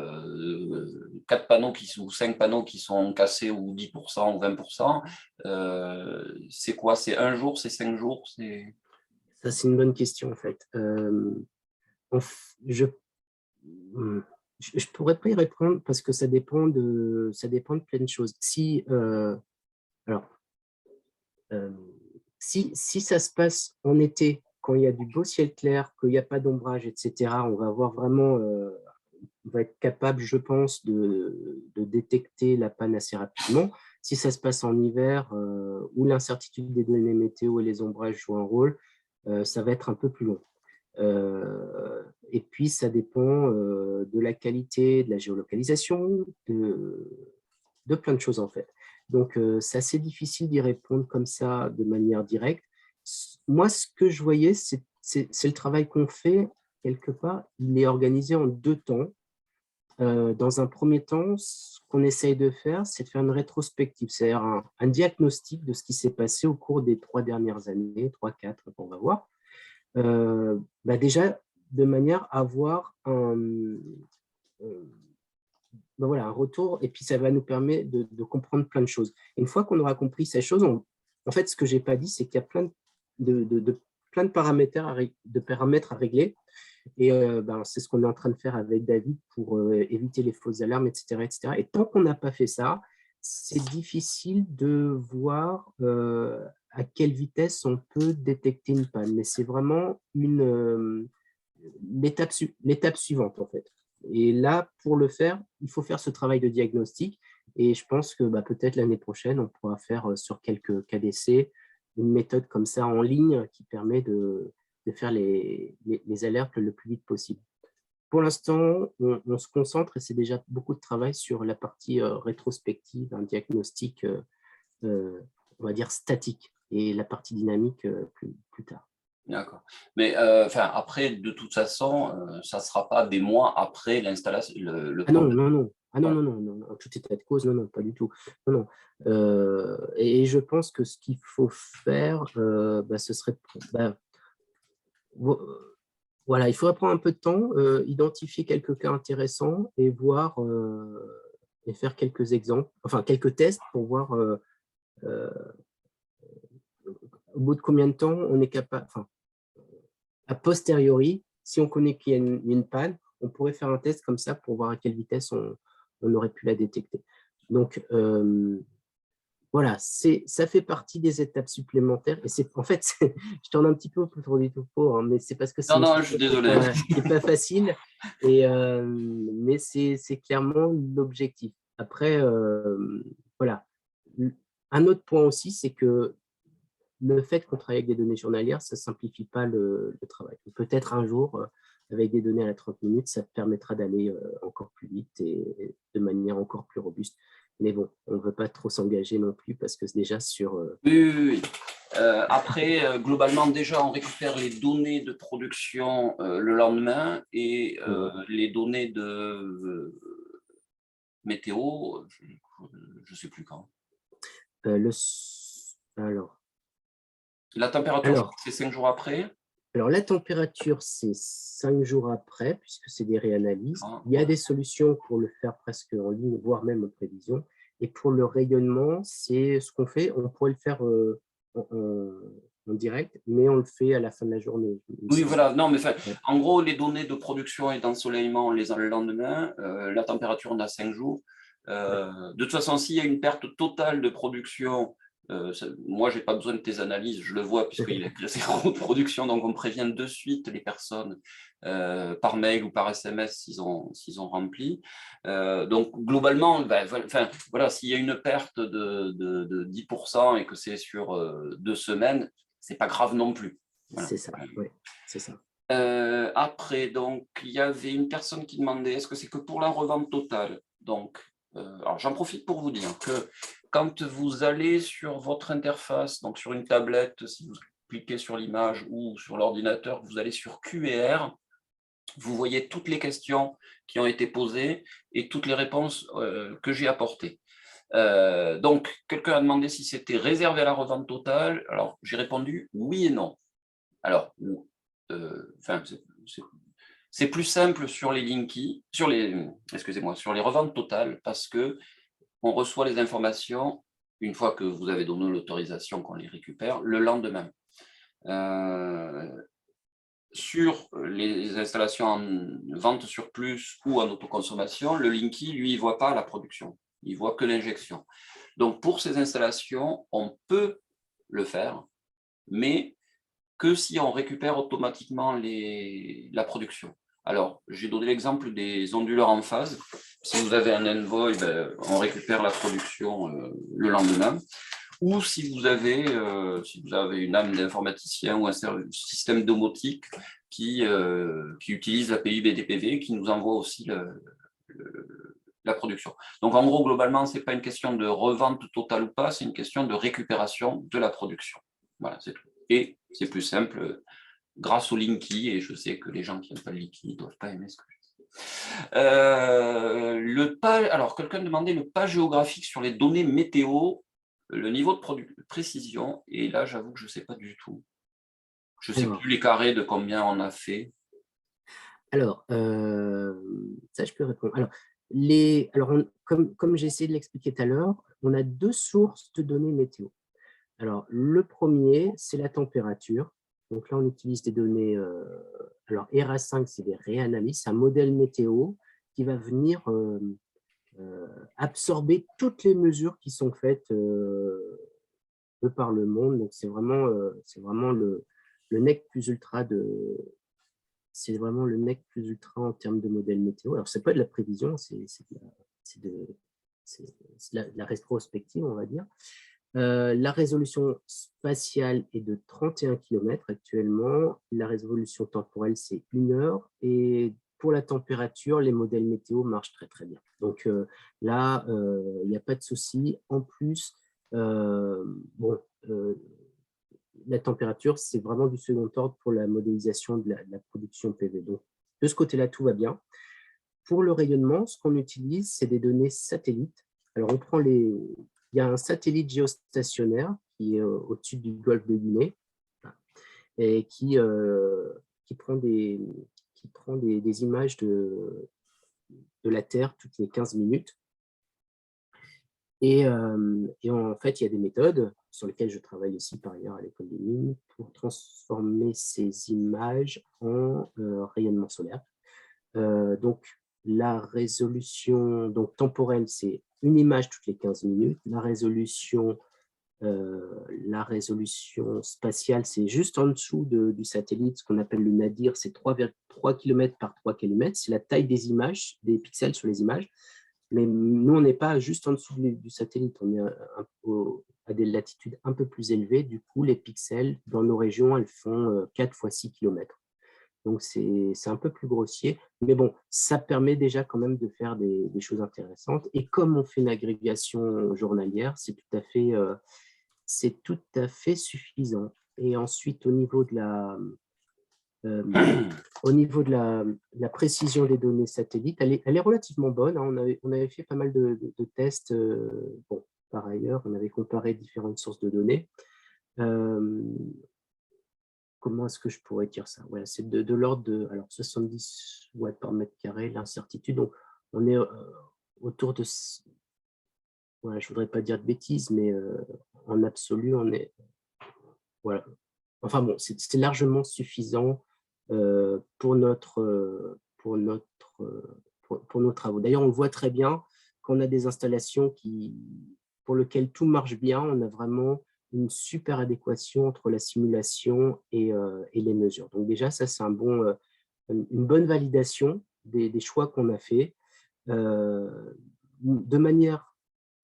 4 panneaux ou 5 panneaux qui sont cassés, ou 10% ou 20%. C'est quoi? C'est 1 jour? C'est 5 jours? Ça, c'est une bonne question, en fait. Je ne pourrais pas y répondre parce que ça dépend de plein de choses. Si ça se passe en été, quand il y a du beau ciel clair, qu'il n'y a pas d'ombrage, etc., on va avoir vraiment, on va être capable, je pense, de détecter la panne assez rapidement. Si ça se passe en hiver, où l'incertitude des données météo et les ombrages jouent un rôle, ça va être un peu plus long. Et puis, ça dépend de la qualité de la géolocalisation, de plein de choses en fait. Donc, c'est assez difficile d'y répondre comme ça de manière directe. Moi, ce que je voyais, c'est le travail qu'on fait quelque part. Il est organisé en 2 temps. Dans un premier temps, ce qu'on essaye de faire, c'est de faire une rétrospective, c'est-à-dire un diagnostic de ce qui s'est passé au cours des 3 dernières années, 3, 4, on va voir. Déjà, de manière à avoir un retour, et puis ça va nous permettre de comprendre plein de choses. Et une fois qu'on aura compris ces choses, en fait, ce que je n'ai pas dit, c'est qu'il y a plein de paramètres à régler. Et c'est ce qu'on est en train de faire avec David pour éviter les fausses alarmes, etc., etc. Et tant qu'on n'a pas fait ça, c'est difficile de voir à quelle vitesse on peut détecter une panne, mais c'est vraiment l'étape suivante, en fait. Et là, pour le faire, il faut faire ce travail de diagnostic. Et je pense que peut-être l'année prochaine, on pourra faire sur quelques cas d'essai une méthode comme ça en ligne qui permet de faire les alertes le plus vite possible. Pour l'instant, on se concentre, et c'est déjà beaucoup de travail sur la partie rétrospective, un diagnostic, on va dire, statique, et la partie dynamique plus tard. D'accord. Mais après, de toute façon, ça ne sera pas des mois après l'installation, le Ah non, projet. non, non. Ah non, Voilà. non, non, non, non, tout état de cause, non, non, pas du tout. Non, non. Et je pense que ce qu'il faut faire, ce serait, voilà, il faudrait prendre un peu de temps, identifier quelques cas intéressants et voir et faire quelques exemples, enfin quelques tests pour voir euh, au bout de combien de temps on est capable, enfin, a posteriori, si on connaît qu'il y a une panne, on pourrait faire un test comme ça pour voir à quelle vitesse on aurait pu la détecter. Donc, voilà, ça fait partie des étapes supplémentaires. Et en fait, je tourne un petit peu autour du topo, hein, mais c'est parce que Non, c'est une non, je suis question désolé. qui n'est pas facile, mais c'est clairement l'objectif. Après, voilà. Un autre point aussi, c'est que le fait qu'on travaille avec des données journalières, ça ne simplifie pas le travail. Peut-être un jour, avec des données à la 30 minutes, ça permettra d'aller encore plus vite et de manière encore plus robuste. Mais bon, on ne veut pas trop s'engager non plus parce que déjà sur… Oui, oui, oui. Après, globalement, déjà, on récupère les données de production le lendemain et les données de météo, je ne sais plus quand. le, La température, je crois alors, que c'est 5 jours après. alors, la température, c'est 5 jours après, puisque c'est des réanalyses. Ah, Il y a ouais. des solutions pour le faire presque en ligne, voire même en prévision. Et pour le rayonnement, c'est ce qu'on fait. On pourrait le faire en direct, mais on le fait à la fin de la journée. Oui, voilà. Non, mais Ouais. en gros, les données de production et d'ensoleillement, on les a le lendemain. La température, on a 5 jours. De toute façon, s'il y a une perte totale de production, moi, je n'ai pas besoin de tes analyses, je le vois, puisqu'il y a zéro de production, donc on prévient de suite les personnes par mail ou par SMS s'ils ont rempli. Donc, globalement, voilà, s'il y a une perte de 10% et que c'est sur 2 semaines, ce n'est pas grave non plus. Voilà. C'est ça, oui, c'est ça. Après, donc, il y avait une personne qui demandait est-ce que c'est que pour la revente totale? Donc, alors j'en profite pour vous dire que quand vous allez sur votre interface, donc sur une tablette, si vous cliquez sur l'image ou sur l'ordinateur, vous allez sur Q&R, vous voyez toutes les questions qui ont été posées et toutes les réponses que j'ai apportées. Donc, quelqu'un a demandé si c'était réservé à la revente totale. Alors, j'ai répondu oui et non. Alors, c'est plus simple sur les Linky, sur les reventes totales, parce que on reçoit les informations une fois que vous avez donné l'autorisation qu'on les récupère le lendemain. Sur les installations en vente sur plus ou en autoconsommation, le Linky, lui, il ne voit pas la production, il voit que l'injection. Donc, pour ces installations, on peut le faire, mais que si on récupère automatiquement la production. Alors, j'ai donné l'exemple des onduleurs en phase. Si vous avez un envoy, on récupère la production le lendemain. Ou si vous avez une âme d'informaticien ou un système domotique qui utilise l'API BDPV, qui nous envoie aussi la production. Donc, en gros, globalement, ce n'est pas une question de revente totale ou pas, c'est une question de récupération de la production. Voilà, c'est tout. Et c'est plus simple grâce au Linky, et je sais que les gens qui n'aiment pas le Linky ne doivent pas aimer ce que je dis. Alors, quelqu'un demandait le pas géographique sur les données météo, le niveau de précision, et là, j'avoue que je ne sais pas du tout. Je ne sais plus les carrés de combien on a fait. Alors, ça, je peux répondre. Alors, comme j'ai essayé de l'expliquer tout à l'heure, on a 2 sources de données météo. Alors, le premier, c'est la température. Donc là, on utilise des données… alors, ERA5, c'est des réanalyses, c'est un modèle météo qui va venir absorber toutes les mesures qui sont faites de par le monde. Donc, c'est vraiment le nec plus ultra c'est vraiment le nec plus ultra en termes de modèle météo. Alors, c'est pas de la prévision, c'est de la rétrospective, on va dire. La résolution spatiale est de 31 km actuellement. La résolution temporelle, c'est 1 heure. Et pour la température, les modèles météo marchent très, très bien. Donc là, il n'y a pas de souci. En plus, bon, la température, c'est vraiment du second ordre pour la modélisation de la production PV. Donc, de ce côté-là, tout va bien. Pour le rayonnement, ce qu'on utilise, c'est des données satellites. Alors, il y a un satellite géostationnaire qui est au-dessus du golfe de Guinée et qui prend des images de la Terre toutes les 15 minutes. Et en fait, il y a des méthodes sur lesquelles je travaille aussi par ailleurs à l'école des mines pour transformer ces images en rayonnement solaire. Donc, la résolution temporelle, c'est une image toutes les 15 minutes. La résolution spatiale, c'est juste en dessous du satellite, ce qu'on appelle le nadir, c'est 3,3 km par 3 km. C'est la taille des images, des pixels sur les images. Mais nous, on n'est pas juste en dessous du satellite, on est à des latitudes un peu plus élevées. Du coup, les pixels dans nos régions, elles font 4 fois 6 km. Donc, c'est un peu plus grossier. Mais bon, ça permet déjà quand même de faire des choses intéressantes. Et comme on fait une agrégation journalière, c'est tout à fait suffisant. Et ensuite, au niveau de la précision des données satellites, elle est relativement bonne. On avait fait pas mal de tests. Bon, par ailleurs, on avait comparé différentes sources de données. Comment est-ce que je pourrais dire ça? Ouais, c'est de l'ordre de 70 watts par mètre carré, l'incertitude. Donc, on est autour de... Ouais, je ne voudrais pas dire de bêtises, mais en absolu, on est... Voilà. Enfin bon, c'est largement suffisant pour nos travaux. D'ailleurs, on le voit très bien quand on a des installations pour lesquelles tout marche bien, on a vraiment une super adéquation entre la simulation et les mesures. Donc déjà, ça, c'est une bonne validation des choix qu'on a faits. De manière...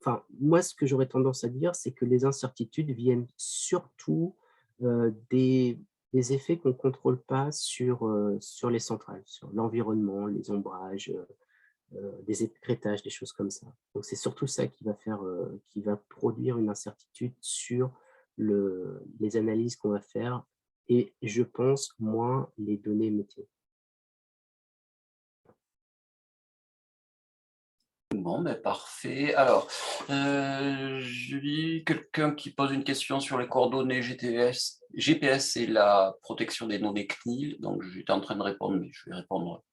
Enfin, moi, ce que j'aurais tendance à dire, c'est que les incertitudes viennent surtout des effets qu'on ne contrôle pas sur les centrales, sur l'environnement, les ombrages, des écrêtages, des choses comme ça. Donc, c'est surtout ça qui va produire une incertitude sur les analyses qu'on va faire et, je pense, moins les données météo. Bon, ben parfait. Alors, Julie, quelqu'un qui pose une question sur les coordonnées GPS et la protection des données CNIL. Donc, j'étais en train de répondre, mais je vais répondre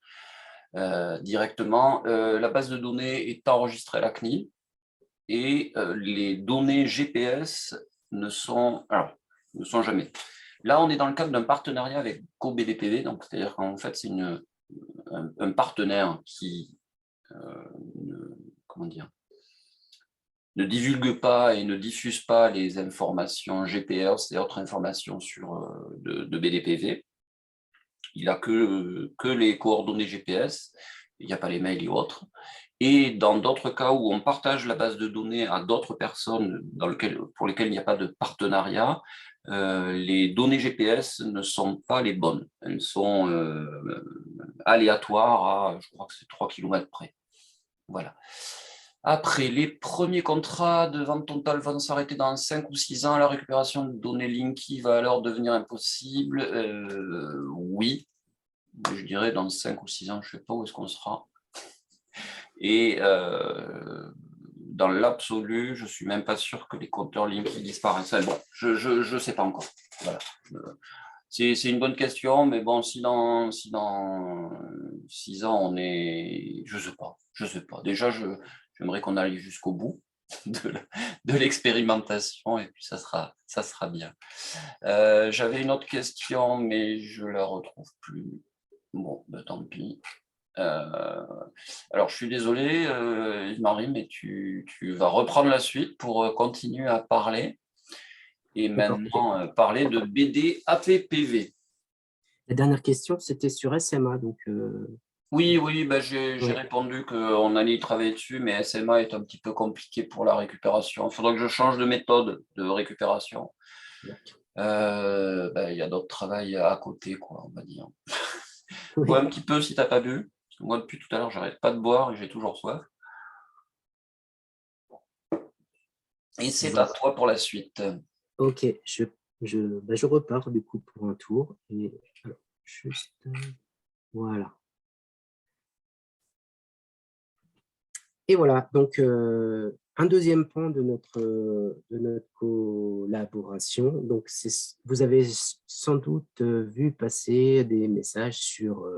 directement. La base de données est enregistrée à la CNIL et les données GPS ne sont jamais. Là, on est dans le cadre d'un partenariat avec GoBDPV, donc c'est-à-dire qu'en fait, c'est un partenaire qui ne divulgue pas et ne diffuse pas les informations GPS et autres informations de BDPV. Il n'a que les coordonnées GPS, il n'y a pas les mails et autres. Et dans d'autres cas où on partage la base de données à d'autres personnes pour lesquelles il n'y a pas de partenariat, les données GPS ne sont pas les bonnes. Elles sont aléatoires à, je crois que c'est 3 km près. Voilà. Après, les premiers contrats de vente totale vont s'arrêter dans 5 ou 6 ans. La récupération de données Linky va alors devenir impossible. Oui, je dirais dans 5 ou 6 ans, je ne sais pas où est-ce qu'on sera. Et dans l'absolu, je ne suis même pas sûr que les compteurs Linky disparaissent. Bon, je ne sais pas encore. Voilà. C'est une bonne question, mais bon, si dans 6 ans, on est... Je ne sais pas. Déjà, j'aimerais qu'on aille jusqu'au bout de l'expérimentation, et puis ça sera bien. J'avais une autre question, mais je ne la retrouve plus. Bon, ben, tant pis. Alors, je suis désolé, Yves-Marie, mais tu vas reprendre la suite pour continuer à parler. Et D'accord. maintenant, parler de BD APPV. La dernière question, c'était sur SMA. Donc, Oui, oui, ben j'ai oui. répondu qu'on allait y travailler dessus, mais SMA est un petit peu compliqué pour la récupération. Il faudra que je change de méthode de récupération. Il y a d'autres travails à côté, quoi, on va dire. Bois un Oui. petit peu si t'as pas bu. Parce que moi, depuis tout à l'heure, j'arrête pas de boire et j'ai toujours soif. Et c'est à toi pour la suite. Ok, je repars du coup pour un tour. Et alors, juste, voilà. Et voilà, donc un deuxième point de notre collaboration. Donc, vous avez sans doute vu passer des messages sur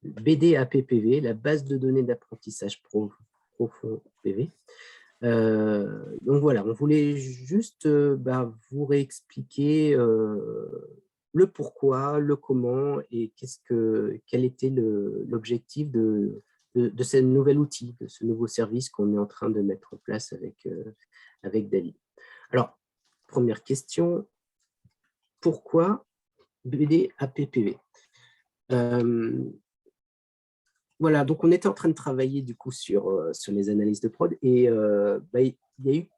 BD APPV, la base de données d'apprentissage profond PV. Donc voilà, on voulait juste vous réexpliquer le pourquoi, le comment et quel était l'objectif de ce nouvel outil, de ce nouveau service qu'on est en train de mettre en place avec David. Alors, première question, pourquoi BD APPV? Voilà, donc on était en train de travailler du coup sur les analyses de prod et il y a eu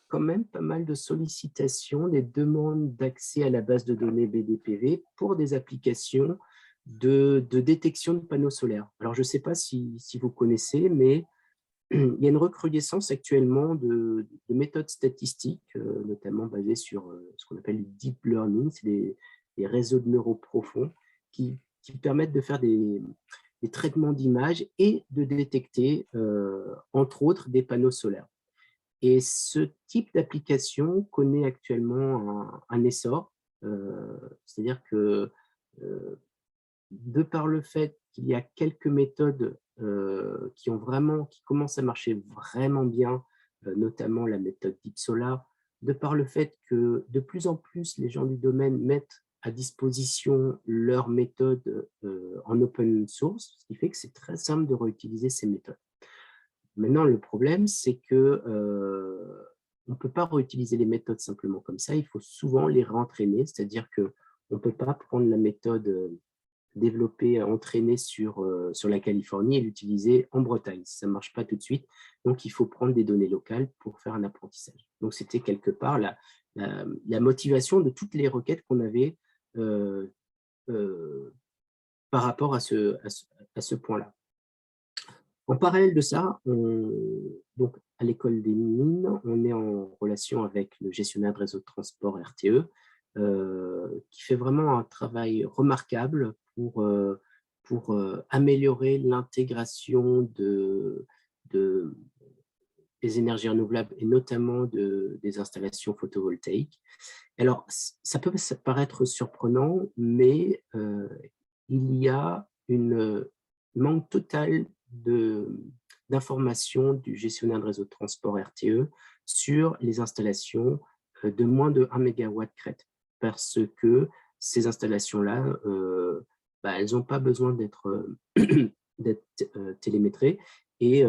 quand même pas mal de sollicitations, des demandes d'accès à la base de données BDPV pour des applications de détection de panneaux solaires. Alors, je ne sais pas si vous connaissez, mais il y a une recrudescence actuellement de méthodes statistiques, notamment basées sur ce qu'on appelle le deep learning, c'est des réseaux de neuros profonds qui permettent de faire des traitements d'images et de détecter, entre autres, des panneaux solaires. Et ce type d'application connaît actuellement un essor, c'est-à-dire que de par le fait qu'il y a quelques méthodes qui commencent à marcher vraiment bien, notamment la méthode Deep Solar, de par le fait que de plus en plus les gens du domaine mettent à disposition leurs méthodes en open source, ce qui fait que c'est très simple de réutiliser ces méthodes. Maintenant, le problème, c'est que on ne peut pas réutiliser les méthodes simplement comme ça, il faut souvent les réentraîner, c'est-à-dire qu'on ne peut pas prendre la méthode développée, entraînée sur la Californie et l'utiliser en Bretagne. Ça ne marche pas tout de suite, donc il faut prendre des données locales pour faire un apprentissage. Donc, c'était quelque part la motivation de toutes les requêtes qu'on avait par rapport à ce point-là. En parallèle de ça, donc à l'école des mines, on est en relation avec le gestionnaire de réseau de transport RTE, qui fait vraiment un travail remarquable pour améliorer l'intégration des énergies renouvelables et notamment des installations photovoltaïques. Alors, ça peut paraître surprenant, mais il y a une manque totale d'informations du gestionnaire de réseau de transport RTE sur les installations de moins de 1 MW crête, parce que ces installations-là, elles n'ont pas besoin d'être télémétrées et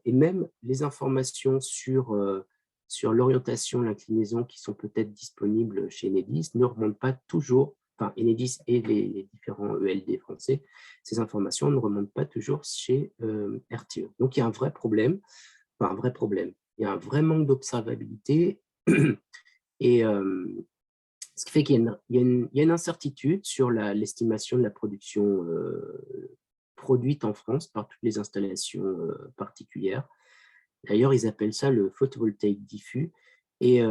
même les informations sur l'orientation, l'inclinaison qui sont peut-être disponibles chez Enedis ne remontent pas toujours, enfin Enedis et les différents ELD français, ces informations ne remontent pas toujours chez RTE. Donc il y a un vrai problème, enfin un vrai problème, il y a un vrai manque d'observabilité et ce qui fait qu'il y a une incertitude sur l'estimation de la production produite en France par toutes les installations particulières. D'ailleurs, ils appellent ça le photovoltaïque diffus. Et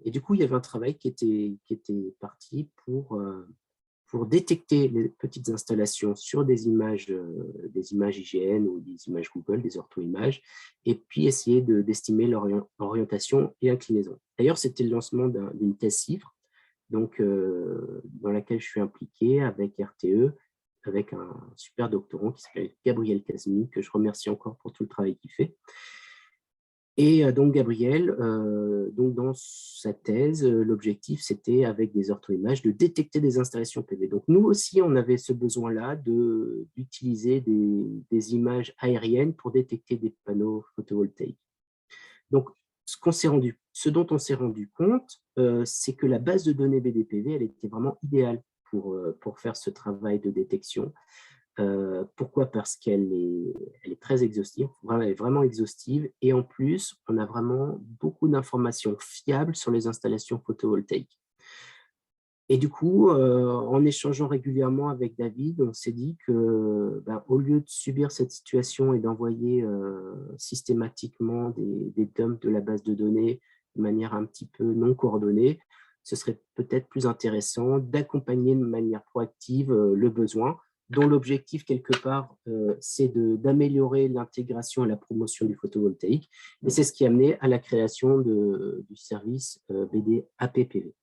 du coup, il y avait un travail qui était parti pour détecter les petites installations sur des images IGN ou des images Google, des ortho-images, et puis essayer d'estimer leur orientation et inclinaison. D'ailleurs, c'était le lancement d'une thèse CIFRE, donc, dans laquelle je suis impliqué avec RTE, avec un super doctorant qui s'appelle Gabriel Casmi, que je remercie encore pour tout le travail qu'il fait. Et donc Gabriel, donc dans sa thèse, l'objectif c'était avec des orthoimages de détecter des installations PV. Donc nous aussi on avait ce besoin-là d'utiliser des images aériennes pour détecter des panneaux photovoltaïques. Donc ce dont on s'est rendu compte, c'est que la base de données BDPV, elle était vraiment idéale pour faire ce travail de détection. Pourquoi? Parce qu'elle est très exhaustive, elle est vraiment exhaustive, et en plus, on a vraiment beaucoup d'informations fiables sur les installations photovoltaïques. Et du coup, en échangeant régulièrement avec David, on s'est dit que, au lieu de subir cette situation et d'envoyer systématiquement des dumps de la base de données de manière un petit peu non coordonnée, ce serait peut-être plus intéressant d'accompagner de manière proactive le besoin, dont l'objectif, quelque part, c'est d'améliorer l'intégration et la promotion du photovoltaïque. Et c'est ce qui a amené à la création du service BD APPV.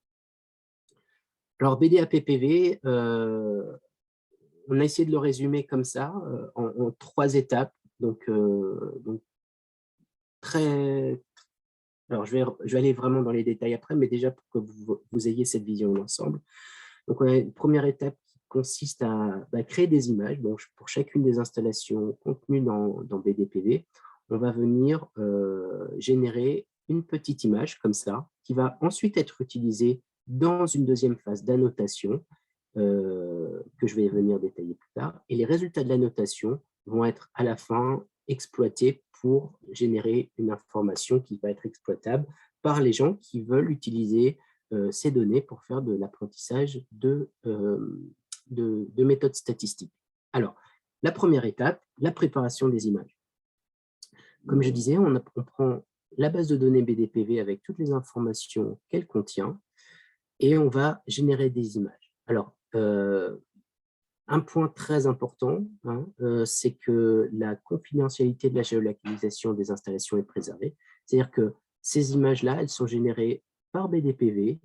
Alors, BDAPPV, on a essayé de le résumer comme ça, en 3 étapes. Donc très... Alors, je vais aller vraiment dans les détails après, mais déjà pour que vous ayez cette vision d'ensemble. Donc, on a une première étape qui consiste à créer des images. Bon, pour chacune des installations contenues dans BDPV, on va venir générer une petite image comme ça, qui va ensuite être utilisée dans une deuxième phase d'annotation, que je vais venir détailler plus tard. Et les résultats de l'annotation vont être à la fin exploités pour générer une information qui va être exploitable par les gens qui veulent utiliser ces données pour faire de l'apprentissage de méthodes statistiques. Alors, la première étape, la préparation des images. Comme je disais, on prend la base de données BDPV avec toutes les informations qu'elle contient et on va générer des images. Alors, un point très important, hein, c'est que la confidentialité de la géolocalisation des installations est préservée. C'est-à-dire que ces images-là, elles sont générées par BDPV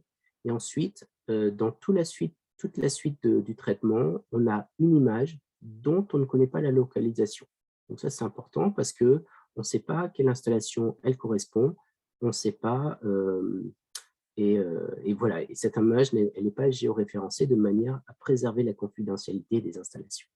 et ensuite, dans toute la suite du traitement, on a une image dont on ne connaît pas la localisation. Donc ça, c'est important parce qu'on ne sait pas à quelle installation elle correspond, on ne sait pas... et voilà, et cette image, elle n'est pas géoréférencée de manière à préserver la confidentialité des installations.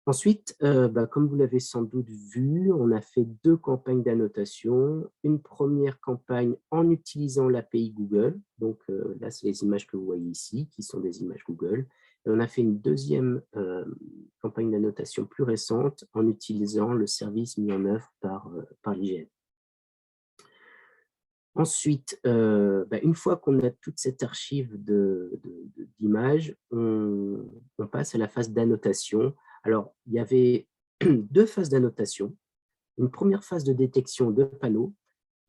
Ensuite, comme vous l'avez sans doute vu, on a fait 2 campagnes d'annotation. Une première campagne en utilisant l'API Google. Donc là, c'est les images que vous voyez ici, qui sont des images Google. Et on a fait une deuxième campagne d'annotation plus récente en utilisant le service mis en œuvre par l'IGN. Ensuite, une fois qu'on a toute cette archive d'images, on passe à la phase d'annotation. Alors, il y avait 2 phases d'annotation. Une première phase de détection de panneaux.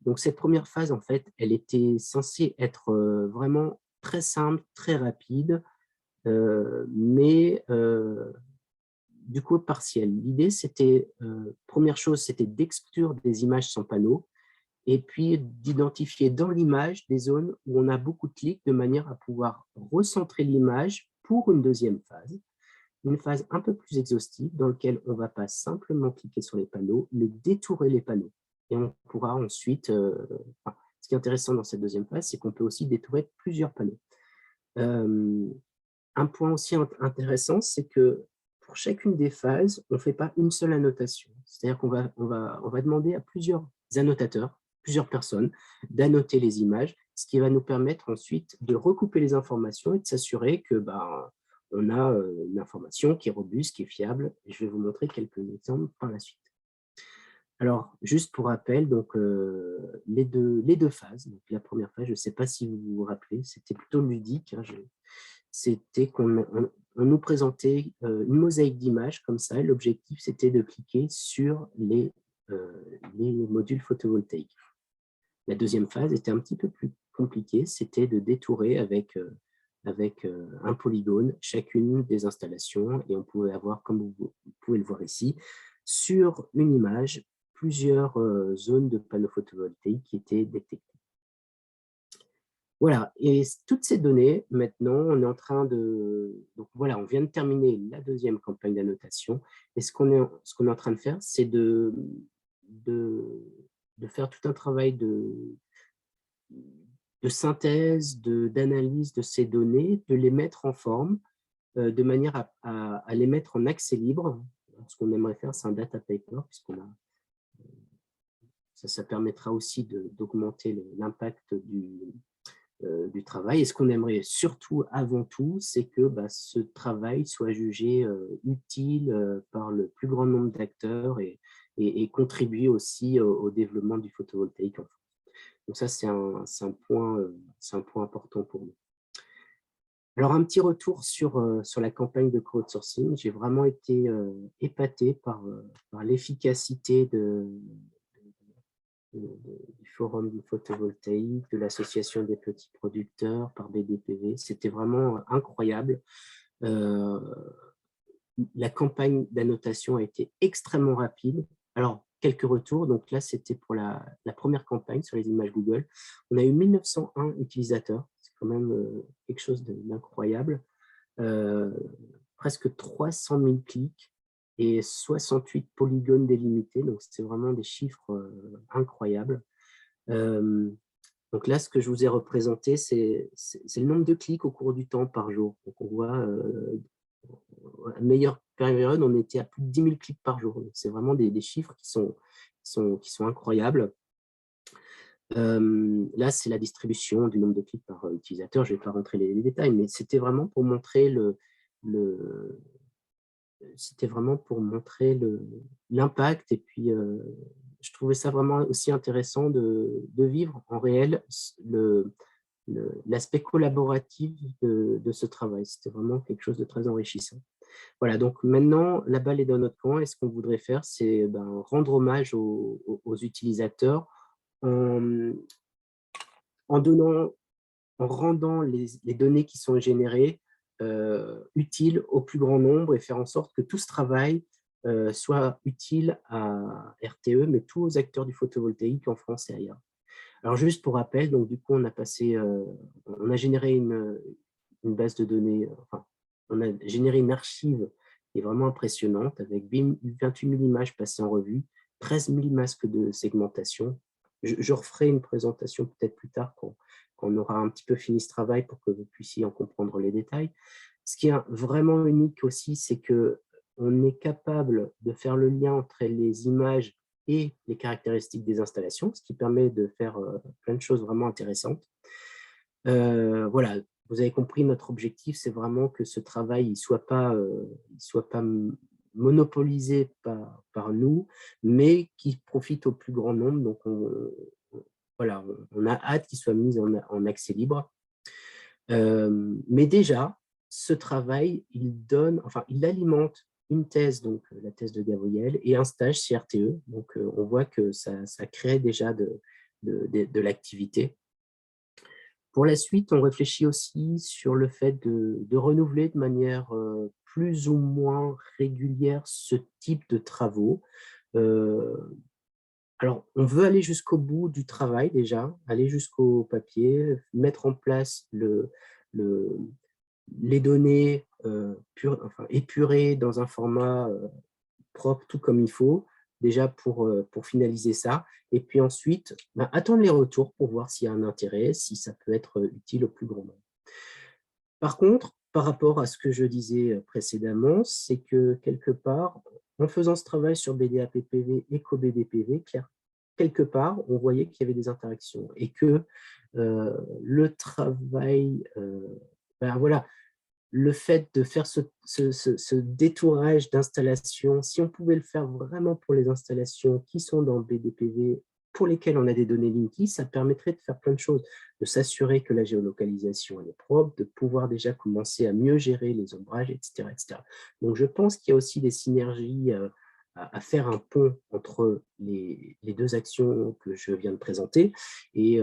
Donc, cette première phase, en fait, elle était censée être vraiment très simple, très rapide, mais du coup partielle. L'idée, c'était, première chose, c'était d'exclure des images sans panneaux, et puis d'identifier dans l'image des zones où on a beaucoup de clics de manière à pouvoir recentrer l'image pour une deuxième phase, une phase un peu plus exhaustive dans laquelle on ne va pas simplement cliquer sur les panneaux, mais détourer les panneaux. Et on pourra ensuite, ce qui est intéressant dans cette deuxième phase, c'est qu'on peut aussi détourer plusieurs panneaux. Un point aussi intéressant, c'est que pour chacune des phases, on ne fait pas une seule annotation. C'est-à-dire qu'on va demander à plusieurs annotateurs, plusieurs personnes, d'annoter les images, ce qui va nous permettre ensuite de recouper les informations et de s'assurer que on a une information qui est robuste, qui est fiable. Je vais vous montrer quelques exemples par la suite. Alors, juste pour rappel, donc, les deux phases. Donc, la première phase, je ne sais pas si vous vous rappelez, c'était plutôt ludique. Hein, c'était qu'on nous présentait une mosaïque d'images comme ça. L'objectif, c'était de cliquer sur les modules photovoltaïques. La deuxième phase était un petit peu plus compliquée. C'était de détourer avec un polygone chacune des installations. Et on pouvait avoir, comme vous pouvez le voir ici, sur une image, plusieurs zones de panneaux photovoltaïques qui étaient détectées. Voilà, et toutes ces données, maintenant, on est en train de... Donc voilà, on vient de terminer la deuxième campagne d'annotation, et ce qu'on est en train de faire, c'est de de faire tout un travail de synthèse, d'analyse de ces données, de les mettre en forme, de manière à les mettre en accès libre. Ce qu'on aimerait faire, c'est un data paper, puisqu'on a ça permettra aussi d'augmenter l'impact du travail. Et ce qu'on aimerait surtout, avant tout, c'est que ce travail soit jugé utile par le plus grand nombre d'acteurs et contribue aussi au développement du photovoltaïque en France. Donc ça, c'est un point important pour nous. Alors, un petit retour sur la campagne de crowdsourcing. J'ai vraiment été épaté par l'efficacité du forum du photovoltaïque, de l'association des petits producteurs par BDPV. C'était vraiment incroyable. La campagne d'annotation a été extrêmement rapide. Alors, quelques retours. Donc là, c'était pour la première campagne sur les images Google. On a eu 1901 utilisateurs. C'est quand même quelque chose d'incroyable. Presque 300 000 clics et 68 polygones délimités. Donc, c'est vraiment des chiffres incroyables. Donc là, ce que je vous ai représenté, c'est le nombre de clics au cours du temps par jour. Donc, on voit, à la meilleure période, on était à plus de 10 000 clics par jour. C'est vraiment des chiffres qui sont incroyables. Là, c'est la distribution du nombre de clics par utilisateur. Je ne vais pas rentrer les détails, mais c'était vraiment pour montrer l'impact. Et puis, je trouvais ça vraiment aussi intéressant de vivre en réel l'aspect collaboratif de ce travail. C'était vraiment quelque chose de très enrichissant. Voilà, donc maintenant, la balle est dans notre camp. Et ce qu'on voudrait faire, c'est rendre hommage aux utilisateurs en rendant les données qui sont générées utiles au plus grand nombre et faire en sorte que tout ce travail soit utile à RTE, mais tous aux acteurs du photovoltaïque en France et ailleurs. Alors, juste pour rappel, donc du coup, on a généré une base de données, enfin, on a généré une archive qui est vraiment impressionnante avec 28 000 images passées en revue, 13 000 masques de segmentation. Je referai une présentation peut-être plus tard quand on aura un petit peu fini ce travail pour que vous puissiez en comprendre les détails. Ce qui est vraiment unique aussi, c'est qu'on est capable de faire le lien entre les images et les caractéristiques des installations, ce qui permet de faire plein de choses vraiment intéressantes. Voilà, vous avez compris, notre objectif, c'est vraiment que ce travail ne soit pas monopolisé par nous, mais qui profite au plus grand nombre. Donc, voilà, on a hâte qu'il soit mis en accès libre. Mais déjà, ce travail, il alimente une thèse, donc la thèse de Gabriel, et un stage CRTE. Donc, on voit que ça crée déjà de l'activité. Pour la suite, on réfléchit aussi sur le fait de renouveler de manière plus ou moins régulière ce type de travaux. Alors, on veut aller jusqu'au bout du travail déjà, aller jusqu'au papier, mettre en place les données épurées dans un format propre, tout comme il faut, déjà pour finaliser ça. Et puis ensuite, attendre les retours pour voir s'il y a un intérêt, si ça peut être utile au plus grand nombre. Par contre, par rapport à ce que je disais précédemment, c'est que quelque part, en faisant ce travail sur BDAPPV et CoBDPV, quelque part, on voyait qu'il y avait des interactions et que le travail, voilà, le fait de faire ce détourage d'installation, si on pouvait le faire vraiment pour les installations qui sont dans le BDPV, pour lesquelles on a des données Linky, ça permettrait de faire plein de choses, de s'assurer que la géolocalisation est propre, de pouvoir déjà commencer à mieux gérer les ombrages, etc. etc. Donc, je pense qu'il y a aussi des synergies à faire un pont entre les deux actions que je viens de présenter. Et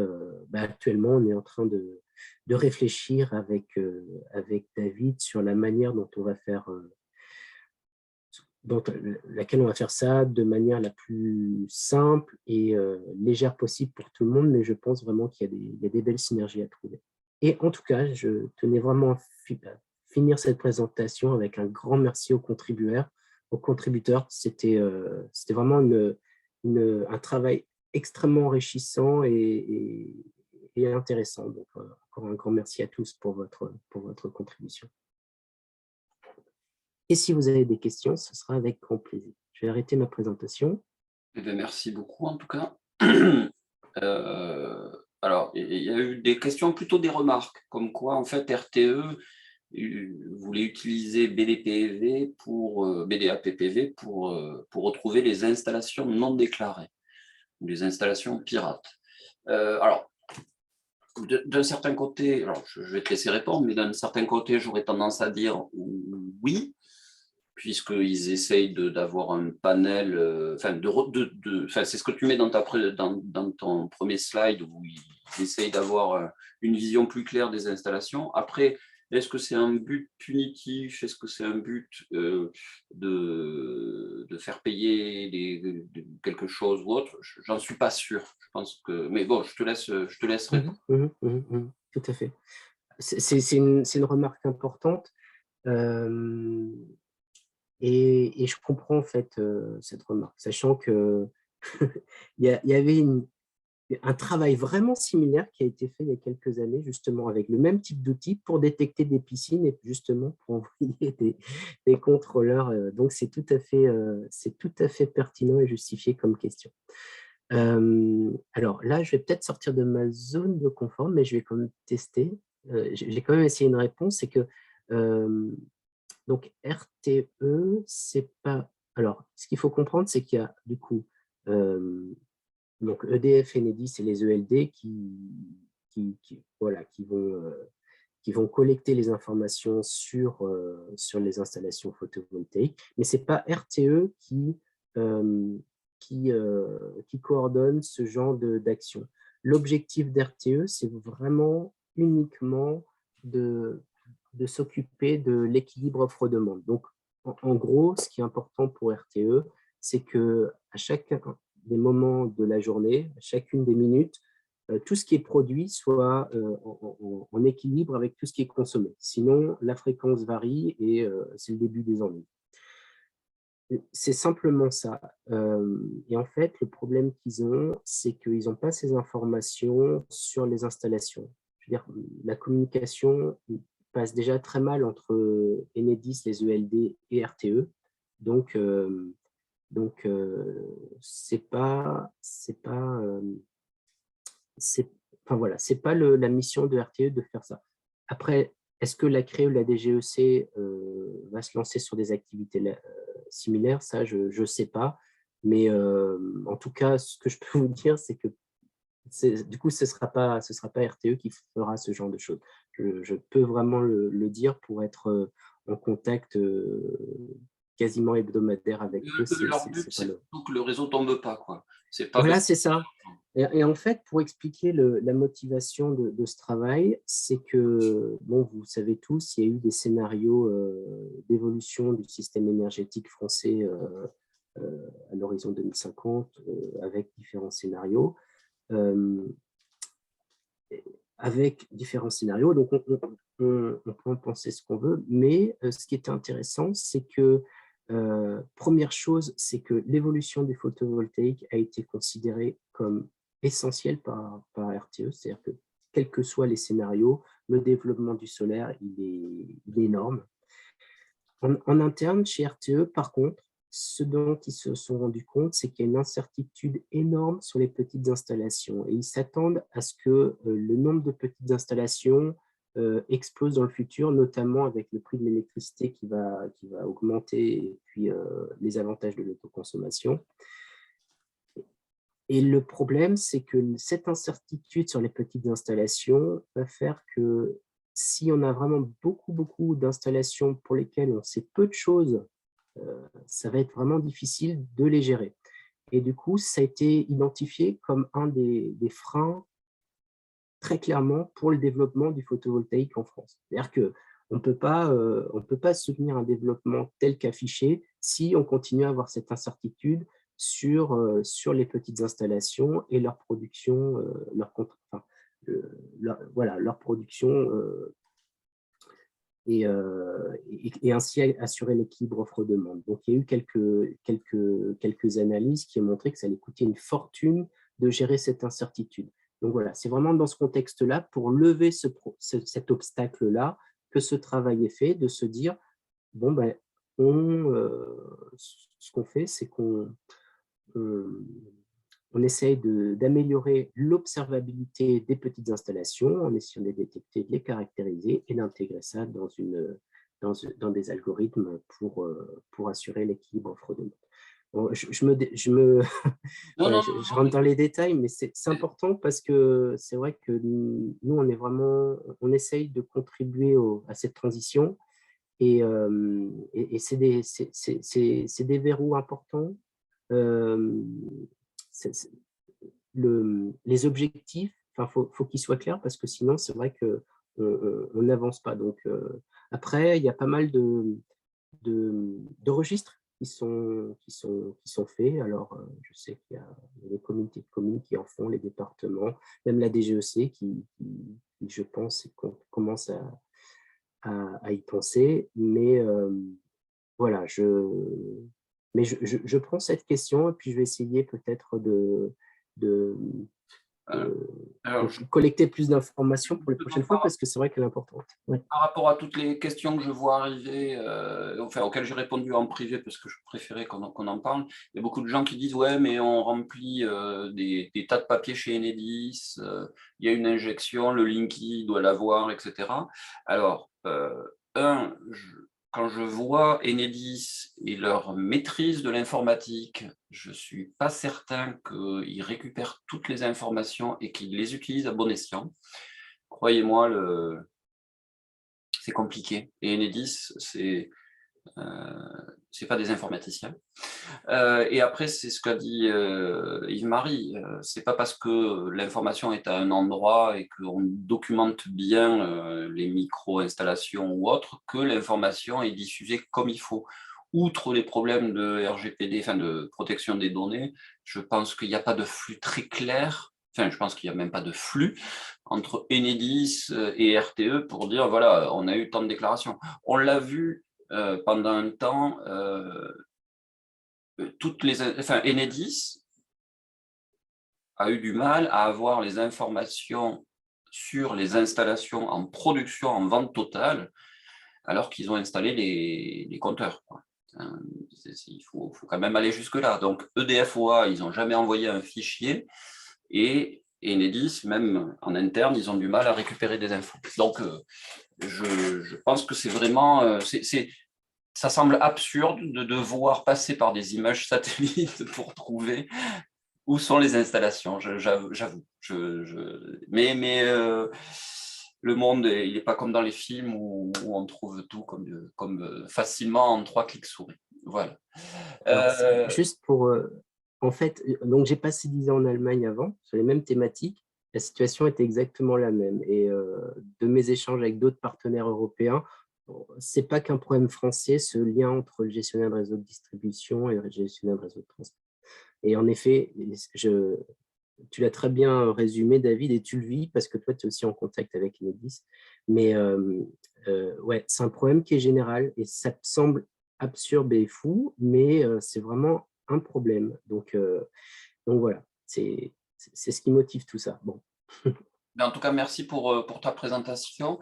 actuellement, on est en train de réfléchir avec David sur la manière dont on va faire laquelle on va faire ça de manière la plus simple et légère possible pour tout le monde, mais je pense vraiment qu'il y a des belles synergies à trouver. Et en tout cas, je tenais vraiment à finir cette présentation avec un grand merci aux contributeurs. C'était vraiment un travail extrêmement enrichissant et intéressant. Donc, encore un grand merci à tous pour votre contribution. Et si vous avez des questions, ce sera avec grand plaisir. Je vais arrêter ma présentation. Eh bien, merci beaucoup en tout cas. Alors, il y a eu des questions, plutôt des remarques, comme quoi en fait RTE voulait utiliser BDPV BDAPPV pour retrouver les installations non déclarées, les installations pirates. Alors, d'un certain côté, alors je vais te laisser répondre, mais d'un certain côté, j'aurais tendance à dire oui, puisqu'ils essayent d'avoir un panel, c'est ce que tu mets dans ton premier slide, où ils essayent d'avoir une vision plus claire des installations. Après, est-ce que c'est un but punitif? Est-ce que c'est un but de faire payer quelque chose ou autre? J'en suis pas sûr. Je pense que, mais bon, je te laisse répondre. Tout à fait. C'est une remarque importante. Et je comprends en fait cette remarque, sachant que il y avait un travail vraiment similaire qui a été fait il y a quelques années, justement avec le même type d'outil pour détecter des piscines et justement pour envoyer des contrôleurs. Donc c'est tout à fait pertinent et justifié comme question. Alors là, je vais peut-être sortir de ma zone de confort, mais je vais quand même tester. J'ai quand même essayé une réponse, c'est que donc RTE, c'est pas. Alors, ce qu'il faut comprendre, c'est qu'il y a du coup donc EDF, Enedis et les ELD voilà, qui vont collecter les informations sur les installations photovoltaïques, mais c'est pas RTE qui coordonne ce genre d'action. L'objectif d'RTE, c'est vraiment uniquement de s'occuper de l'équilibre offre-demande. Donc, en gros, ce qui est important pour RTE, c'est que à chacun des moments de la journée, à chacune des minutes, tout ce qui est produit soit en équilibre avec tout ce qui est consommé. Sinon, la fréquence varie et c'est le début des ennuis. C'est simplement ça. Et en fait, le problème qu'ils ont, c'est qu'ils n'ont pas ces informations sur les installations. Je veux dire, la communication passe déjà très mal entre Enedis, les ELD et RTE. Donc, enfin voilà, c'est pas la mission de RTE de faire ça. Après, est-ce que la CRE ou la DGEC va se lancer sur des activités similaires? Ça, je ne sais pas. Mais en tout cas, ce que je peux vous dire, c'est que du coup, ce sera pas RTE qui fera ce genre de choses. Je peux vraiment le dire pour être en contact quasiment hebdomadaire avec eux. Leur but, c'est surtout que le réseau ne tombe pas, quoi. Pas voilà, c'est ça. Et en fait, pour expliquer la motivation de ce travail, c'est que, bon, vous savez tous, il y a eu des scénarios d'évolution du système énergétique français à l'horizon 2050, avec différents scénarios. Donc on peut en penser ce qu'on veut, mais ce qui était intéressant, c'est que, première chose, c'est que l'évolution du photovoltaïque a été considérée comme essentielle par RTE, c'est-à-dire que quels que soient les scénarios, le développement du solaire, il est énorme. En interne, chez RTE, par contre, ce dont ils se sont rendus compte, c'est qu'il y a une incertitude énorme sur les petites installations. Et ils s'attendent à ce que le nombre de petites installations explose dans le futur, notamment avec le prix de l'électricité qui va augmenter et puis les avantages de l'autoconsommation. Et le problème, c'est que cette incertitude sur les petites installations va faire que si on a vraiment beaucoup d'installations pour lesquelles on sait peu de choses, ça va être vraiment difficile de les gérer. Et du coup, ça a été identifié comme un des freins très clairement pour le développement du photovoltaïque en France. C'est-à-dire qu'on ne peut pas soutenir un développement tel qu'affiché si on continue à avoir cette incertitude sur les petites installations et leur production, leur production et ainsi assurer l'équilibre offre-demande. Donc, il y a eu quelques analyses qui ont montré que ça allait coûter une fortune de gérer cette incertitude. Donc voilà, c'est vraiment dans ce contexte-là, pour lever cet obstacle-là, que ce travail est fait, de se dire, bon, ben, ce qu'on fait, c'est on, on essaye d'améliorer l'observabilité des petites installations en essayant de les détecter, de les caractériser et d'intégrer ça dans des algorithmes pour assurer l'équilibre frauduleux. Bon, Non, ouais, non, je non, rentre dans les détails, mais c'est mais important parce que c'est vrai que nous, on essaye de contribuer à cette transition et c'est des verrous importants. Euh, c'est- les objectifs, enfin, faut qu'ils soient clairs parce que sinon, c'est vrai que on n'avance pas. Donc, après, il y a pas mal de registres qui sont faits. Alors, je sais qu'il y a les communautés de communes qui en font, les départements, même la DGEC qui, je pense, commence à y penser. Mais voilà, je prends cette question et puis je vais essayer peut-être de, euh, de, alors, de collecter plus d'informations pour les justement, prochaines fois parce que c'est vrai qu'elle est importante. Ouais. par rapport à toutes les questions que je vois arriver, enfin, auxquelles j'ai répondu en privé parce que je préférais qu'on en parle, il y a beaucoup de gens qui disent ouais, mais on remplit des tas de papiers chez Enedis, il y a une injection, le Linky doit l'avoir, etc. Alors, quand je vois Enedis et leur maîtrise de l'informatique, je ne suis pas certain qu'ils récupèrent toutes les informations et qu'ils les utilisent à bon escient. Croyez-moi, c'est compliqué. Et Enedis, c'est pas des informaticiens. Et après, c'est ce qu'a dit Yves-Marie. C'est pas parce que l'information est à un endroit et qu'on documente bien les micro-installations ou autres que l'information est diffusée comme il faut. Outre les problèmes de RGPD, enfin de protection des données, je pense qu'il n'y a pas de flux très clair. Enfin, je pense qu'il n'y a même pas de flux entre Enedis et RTE pour dire voilà, on a eu tant de déclarations. On l'a vu pendant un temps, Enedis a eu du mal à avoir les informations sur les installations en production, en vente totale, alors qu'ils ont installé les compteurs. Il faut quand même aller jusque-là. Donc, EDF-OA, ils n'ont jamais envoyé un fichier et Enedis, même en interne, ils ont du mal à récupérer des infos. Donc, je pense que c'est vraiment... ça semble absurde de devoir passer par des images satellites pour trouver où sont les installations. J'avoue. Mais le monde, il n'est pas comme dans les films où on trouve tout comme facilement en 3 clics souris. Voilà. Alors, juste pour... en fait, donc j'ai passé 10 ans en Allemagne avant, sur les mêmes thématiques. La situation était exactement la même. Et de mes échanges avec d'autres partenaires européens, c'est pas qu'un problème français, ce lien entre le gestionnaire de réseau de distribution et le gestionnaire de réseau de transport. Et en effet, tu l'as très bien résumé, David, et tu le vis parce que toi, tu es aussi en contact avec Enedis. Mais ouais, c'est un problème qui est général et ça semble absurde et fou, mais c'est vraiment un problème. Donc voilà, c'est ce qui motive tout ça. Bon. Mais en tout cas, merci pour ta présentation.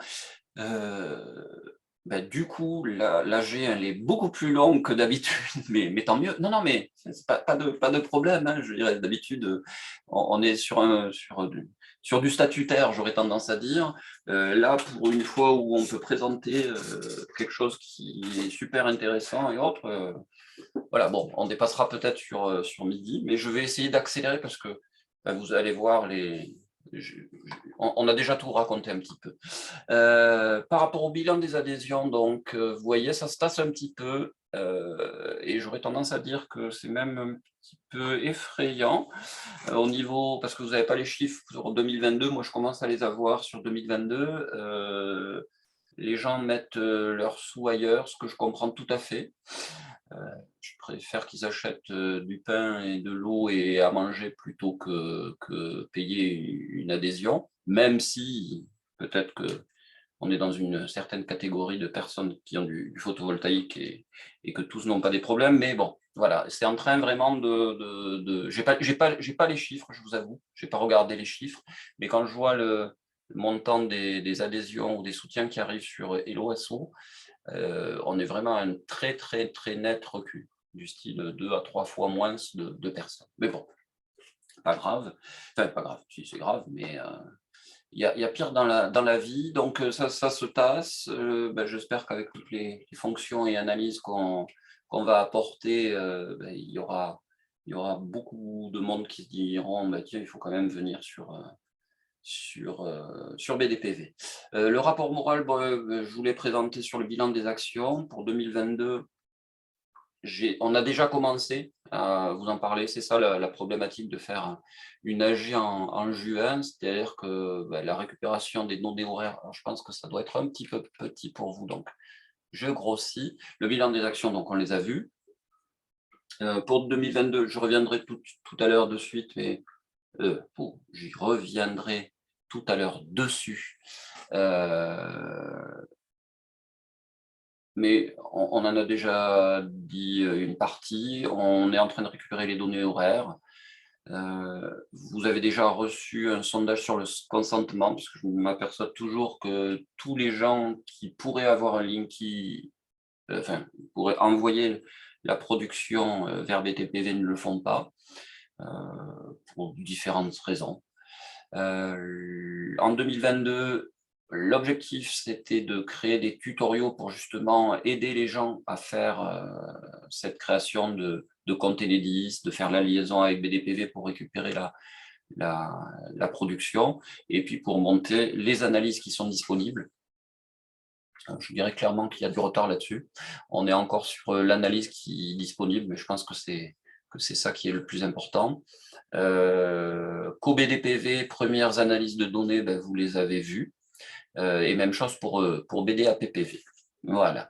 Du coup, la G, elle est beaucoup plus longue que d'habitude, mais tant mieux. Non, non, mais c'est pas de problème. Hein, je dirais, d'habitude, on est sur du statutaire, j'aurais tendance à dire. Là, pour une fois où on peut présenter quelque chose qui est super intéressant et autres, voilà, bon, on dépassera peut-être sur midi, mais je vais essayer d'accélérer parce que vous allez voir on a déjà tout raconté un petit peu. Par rapport au bilan des adhésions, donc, vous voyez, ça se tasse un petit peu, et j'aurais tendance à dire que c'est même un petit peu effrayant au niveau, parce que vous n'avez pas les chiffres sur 2022, moi je commence à les avoir sur 2022. Les gens mettent leurs sous ailleurs, ce que je comprends tout à fait. Je préfère qu'ils achètent du pain et de l'eau et à manger plutôt que payer une adhésion, même si peut-être que on est dans une certaine catégorie de personnes qui ont du photovoltaïque et que tous n'ont pas des problèmes. Mais bon, voilà, c'est en train vraiment j'ai pas les chiffres, je vous avoue, je n'ai pas regardé les chiffres, mais quand je vois le montant des adhésions ou des soutiens qui arrivent sur Hello SO, on est vraiment à un très, très, très net recul, du style 2 à 3 fois moins de personnes. Mais bon, pas grave. Enfin, pas grave, si c'est grave, mais il y a pire dans la vie. Donc, ça se tasse. J'espère qu'avec toutes les fonctions et analyses qu'on va apporter, il y aura beaucoup de monde qui se diront tiens, il faut quand même venir sur BDPV. Le rapport moral, je vous l'ai présenté sur le bilan des actions. Pour 2022, on a déjà commencé à vous en parler. C'est ça la problématique de faire une AG en juin, c'est-à-dire que la récupération des données horaires, je pense que ça doit être un petit peu petit pour vous, donc je grossis. Le bilan des actions, donc on les a vus. Pour 2022, je reviendrai tout à l'heure de suite, mais j'y reviendrai tout à l'heure dessus. Mais on en a déjà dit une partie. On est en train de récupérer les données horaires. Vous avez déjà reçu un sondage sur le consentement, parce que je m'aperçois toujours que tous les gens qui pourraient avoir un lien pourraient envoyer la production vers BTPV ne le font pas, pour différentes raisons. En 2022, l'objectif, c'était de créer des tutoriaux pour justement aider les gens à faire cette création de comptes Enedis, de faire la liaison avec BDPV pour récupérer la production, et puis pour monter les analyses qui sont disponibles. Je dirais clairement qu'il y a du retard là-dessus. On est encore sur l'analyse qui est disponible, mais je pense que c'est ça qui est le plus important. Co-BDPV, premières analyses de données, vous les avez vues. Et même chose pour BDAPPV. Voilà.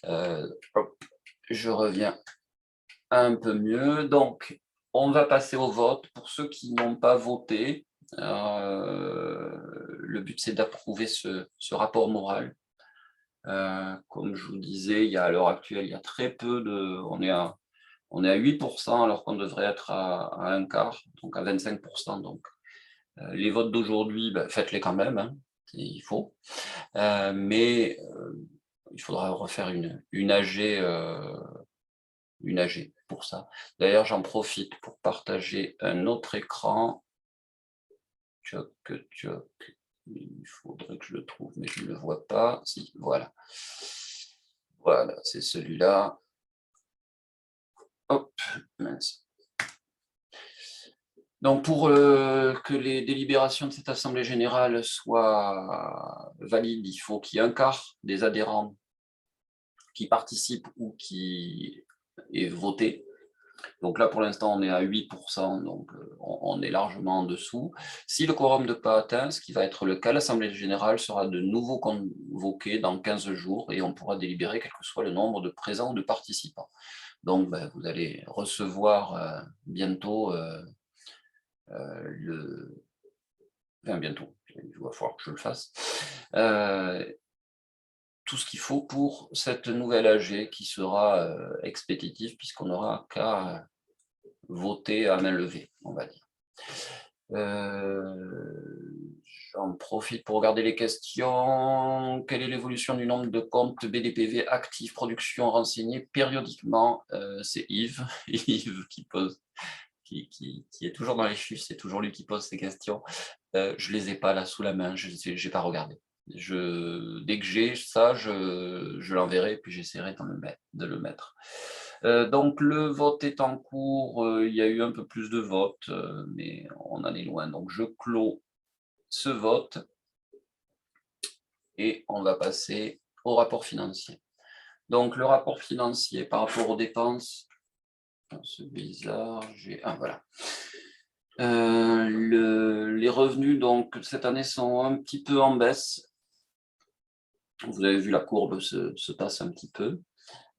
Je reviens un peu mieux. Donc, on va passer au vote. Pour ceux qui n'ont pas voté, le but, c'est d'approuver ce rapport moral. Comme je vous disais, à l'heure actuelle, il y a très peu de... On est à 8%, alors qu'on devrait être à un quart, donc à 25%. Donc, les votes d'aujourd'hui, faites-les quand même, hein, il faut. Mais il faudra refaire une AG pour ça. D'ailleurs, j'en profite pour partager un autre écran. Tchoc. Il faudrait que je le trouve, mais je ne le vois pas. Si, voilà. Voilà, c'est celui-là. Hop, mince. Donc, pour que les délibérations de cette Assemblée générale soient valides, il faut qu'il y ait un quart des adhérents qui participent ou qui aient voté. Donc là, pour l'instant, on est à 8%, donc on est largement en dessous. Si le quorum n'est pas atteint, ce qui va être le cas, l'Assemblée générale sera de nouveau convoquée dans 15 jours et on pourra délibérer quel que soit le nombre de présents ou de participants. Donc, vous allez recevoir bientôt bientôt, il va falloir que je le fasse, tout ce qu'il faut pour cette nouvelle AG qui sera expéditive puisqu'on n'aura qu'à voter à main levée, on va dire. J'en profite pour regarder les questions. Quelle est l'évolution du nombre de comptes BDPV actifs production renseignés périodiquement? C'est Yves, Yves qui pose, qui est toujours dans les chiffres, c'est toujours lui qui pose ces questions. Je ne les ai pas là sous la main, je n'ai pas regardé. Dès que j'ai ça, je l'enverrai, puis j'essaierai de le mettre. Donc, le vote est en cours. Il y a eu un peu plus de votes, mais on en est loin. Donc, je clôt ce vote et on va passer au rapport financier. Donc, le rapport financier par rapport aux dépenses, c'est bizarre, voilà. Les revenus, donc, cette année sont un petit peu en baisse. Vous avez vu, la courbe se tasse un petit peu.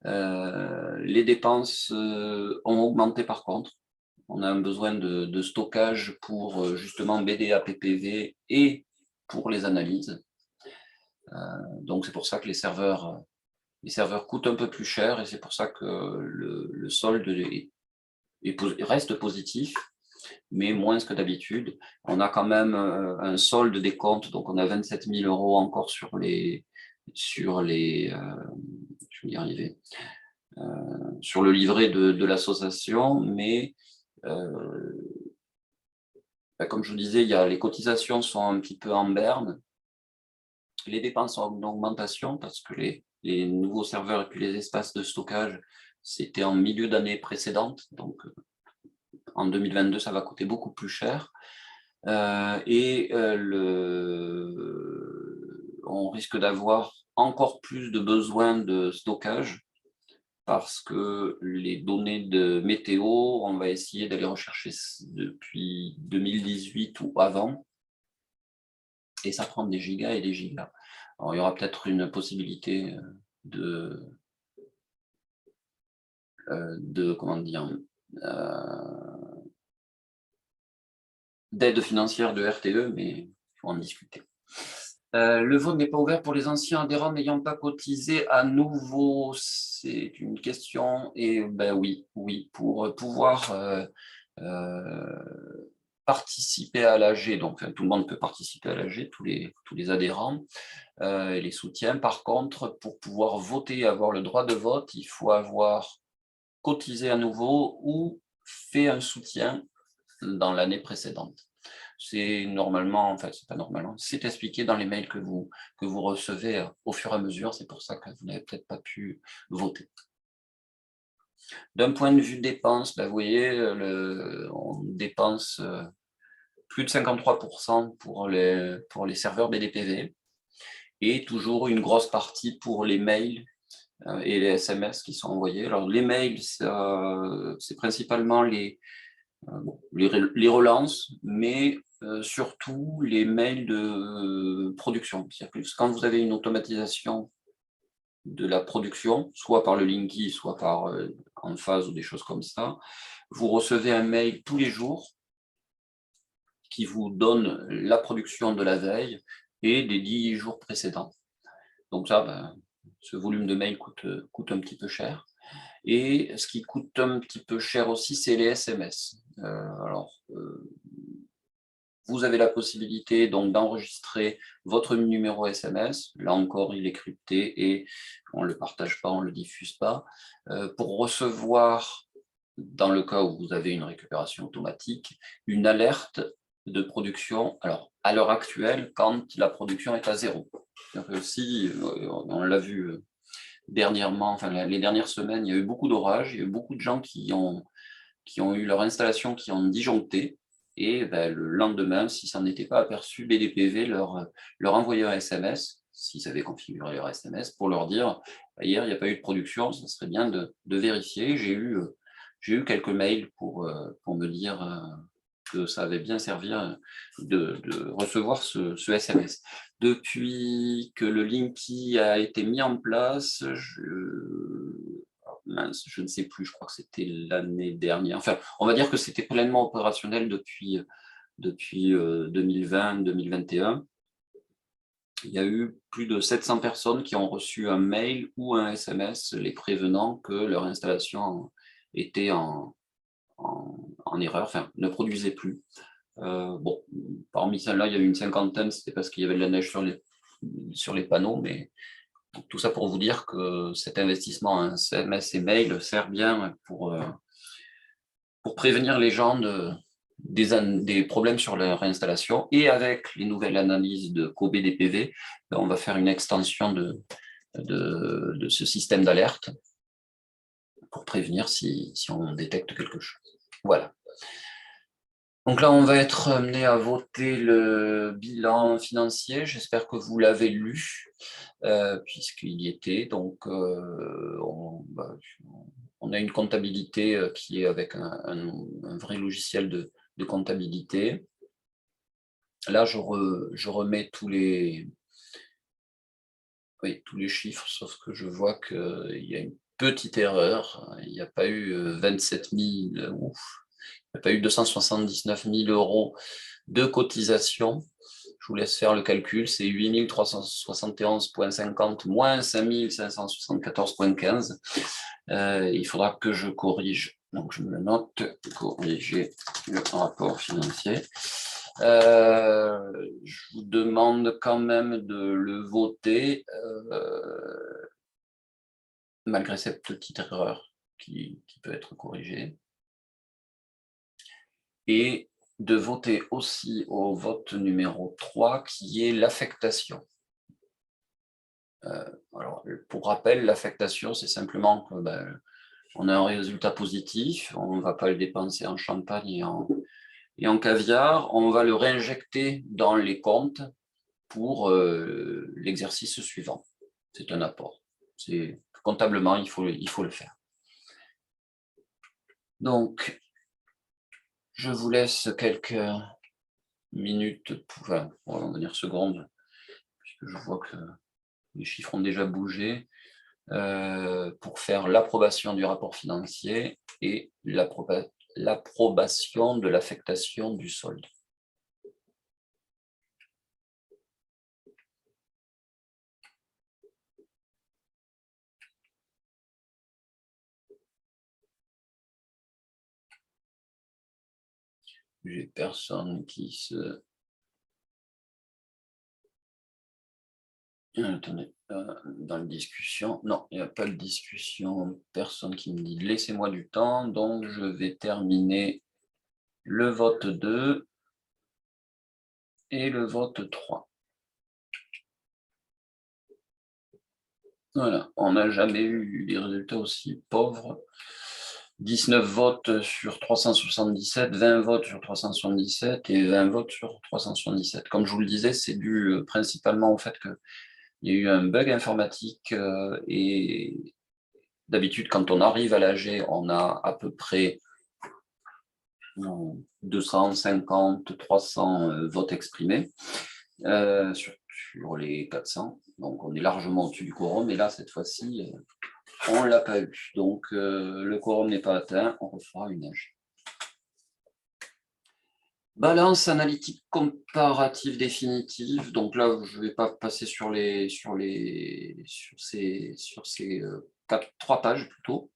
Les dépenses ont augmenté par contre. On a un besoin de stockage pour justement BDAPPV et pour les analyses. Donc c'est pour ça que les serveurs coûtent un peu plus cher, et c'est pour ça que le solde reste positif, mais moins que d'habitude. On a quand même un solde des comptes, donc on a 27 000 € encore sur les je vais y arriver, sur le livret de l'association, mais comme je vous disais, les cotisations sont un petit peu en berne, les dépenses sont en augmentation parce que les nouveaux serveurs et puis les espaces de stockage, c'était en milieu d'année précédente, donc en 2022, ça va coûter beaucoup plus cher. On risque d'avoir encore plus de besoins de stockage parce que les données de météo, on va essayer d'aller rechercher depuis 2018 ou avant, et ça prend des gigas et des gigas. Alors, il y aura peut-être une possibilité comment dire, d'aide financière de RTE, mais il faut en discuter. Le vote n'est pas ouvert pour les anciens adhérents n'ayant pas cotisé à nouveau. C'est une question, et oui, pour pouvoir participer à l'AG, donc tout le monde peut participer à l'AG, tous les adhérents et les soutiens. Par contre, pour pouvoir voter et avoir le droit de vote, il faut avoir cotisé à nouveau ou fait un soutien dans l'année précédente. C'est normalement, enfin c'est pas normalement, c'est expliqué dans les mails que vous recevez au fur et à mesure, c'est pour ça que vous n'avez peut-être pas pu voter. D'un point de vue dépenses, vous voyez, on dépense plus de 53% pour les serveurs BDPV, et toujours une grosse partie pour les mails et les SMS qui sont envoyés. Alors les mails, c'est principalement les relances, mais surtout les mails de production. C'est-à-dire que quand vous avez une automatisation de la production, soit par le Linky, soit par Enphase ou des choses comme ça, vous recevez un mail tous les jours qui vous donne la production de la veille et des 10 jours précédents. Donc ça, ce volume de mail coûte un petit peu cher. Et ce qui coûte un petit peu cher aussi, c'est les SMS. Vous avez la possibilité donc d'enregistrer votre numéro SMS. Là encore, il est crypté et on ne le partage pas, on ne le diffuse pas. Pour recevoir, dans le cas où vous avez une récupération automatique, une alerte de production, alors à l'heure actuelle, quand la production est à 0. Si, on l'a vu dernièrement, enfin les dernières semaines, il y a eu beaucoup d'orages, il y a eu beaucoup de gens qui ont eu leur installation qui ont disjoncté, et le lendemain, si ça n'était pas aperçu, BDPV leur envoyait un SMS, s'ils avaient configuré leur SMS, pour leur dire hier, il n'y a pas eu de production, ça serait bien de vérifier. J'ai eu quelques mails pour me dire que ça avait bien servi de recevoir ce SMS. Depuis que le Linky a été mis en place, je ne sais plus, je crois que c'était l'année dernière. Enfin, on va dire que c'était pleinement opérationnel depuis 2020-2021. Il y a eu plus de 700 personnes qui ont reçu un mail ou un SMS les prévenant que leur installation était en erreur, enfin, ne produisait plus. Parmi celles-là, il y a eu une cinquantaine, c'était parce qu'il y avait de la neige sur les panneaux, mais tout ça pour vous dire que cet investissement en SMS et mail sert bien pour prévenir les gens des problèmes sur leur installation. Et avec les nouvelles analyses de COBDPV, on va faire une extension de ce système d'alerte pour prévenir si on détecte quelque chose. Voilà. Donc là, on va être amené à voter le bilan financier. J'espère que vous l'avez lu, puisqu'il y était. Donc, on a une comptabilité qui est avec un vrai logiciel de comptabilité. Là, je remets tous les chiffres, sauf que je vois qu'il y a une petite erreur. Il n'y a pas eu 27 000, il n'y a pas eu 279 000 € de cotisation. Je vous laisse faire le calcul, c'est 8371,50 moins 5574,15. Il faudra que je corrige, donc je me le note, corriger le rapport financier. Je vous demande quand même de le voter, malgré cette petite erreur qui peut être corrigée. Et de voter aussi au vote numéro 3, qui est l'affectation. Alors, pour rappel, l'affectation, c'est simplement que on a un résultat positif, on ne va pas le dépenser en champagne et en caviar, on va le réinjecter dans les comptes pour l'exercice suivant. C'est un apport. Comptablement, il faut le faire. Donc, je vous laisse quelques minutes, on va dire secondes, puisque je vois que les chiffres ont déjà bougé, pour faire l'approbation du rapport financier et l'approbation de l'affectation du solde. J'ai personne qui se... Attendez, dans la discussion, non, il n'y a pas de discussion, personne qui me dit laissez-moi du temps, donc je vais terminer le vote 2 et le vote 3. Voilà, on n'a jamais eu des résultats aussi pauvres. 19 votes sur 377, 20 votes sur 377 et 20 votes sur 377. Comme je vous le disais, c'est dû principalement au fait qu'il y a eu un bug informatique et d'habitude, quand on arrive à l'AG, on a à peu près 250, 300 votes exprimés sur les 400. Donc, on est largement au-dessus du quorum. Et là, cette fois-ci, on ne l'a pas eu. Donc, le quorum n'est pas atteint. On refera une AG. Balance analytique comparative définitive. Donc là, je ne vais pas passer sur ces 3 pages plutôt.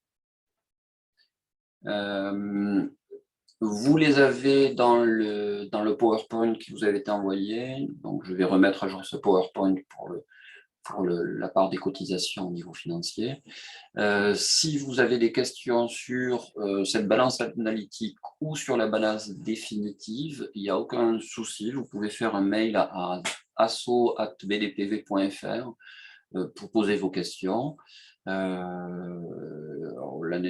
Vous les avez dans le PowerPoint qui vous avait été envoyé. Donc, je vais remettre à jour ce PowerPoint pour la part des cotisations au niveau financier. Si vous avez des questions sur cette balance analytique ou sur la balance définitive, il n'y a aucun souci. Vous pouvez faire un mail à asso@bdpv.fr pour poser vos questions. L'année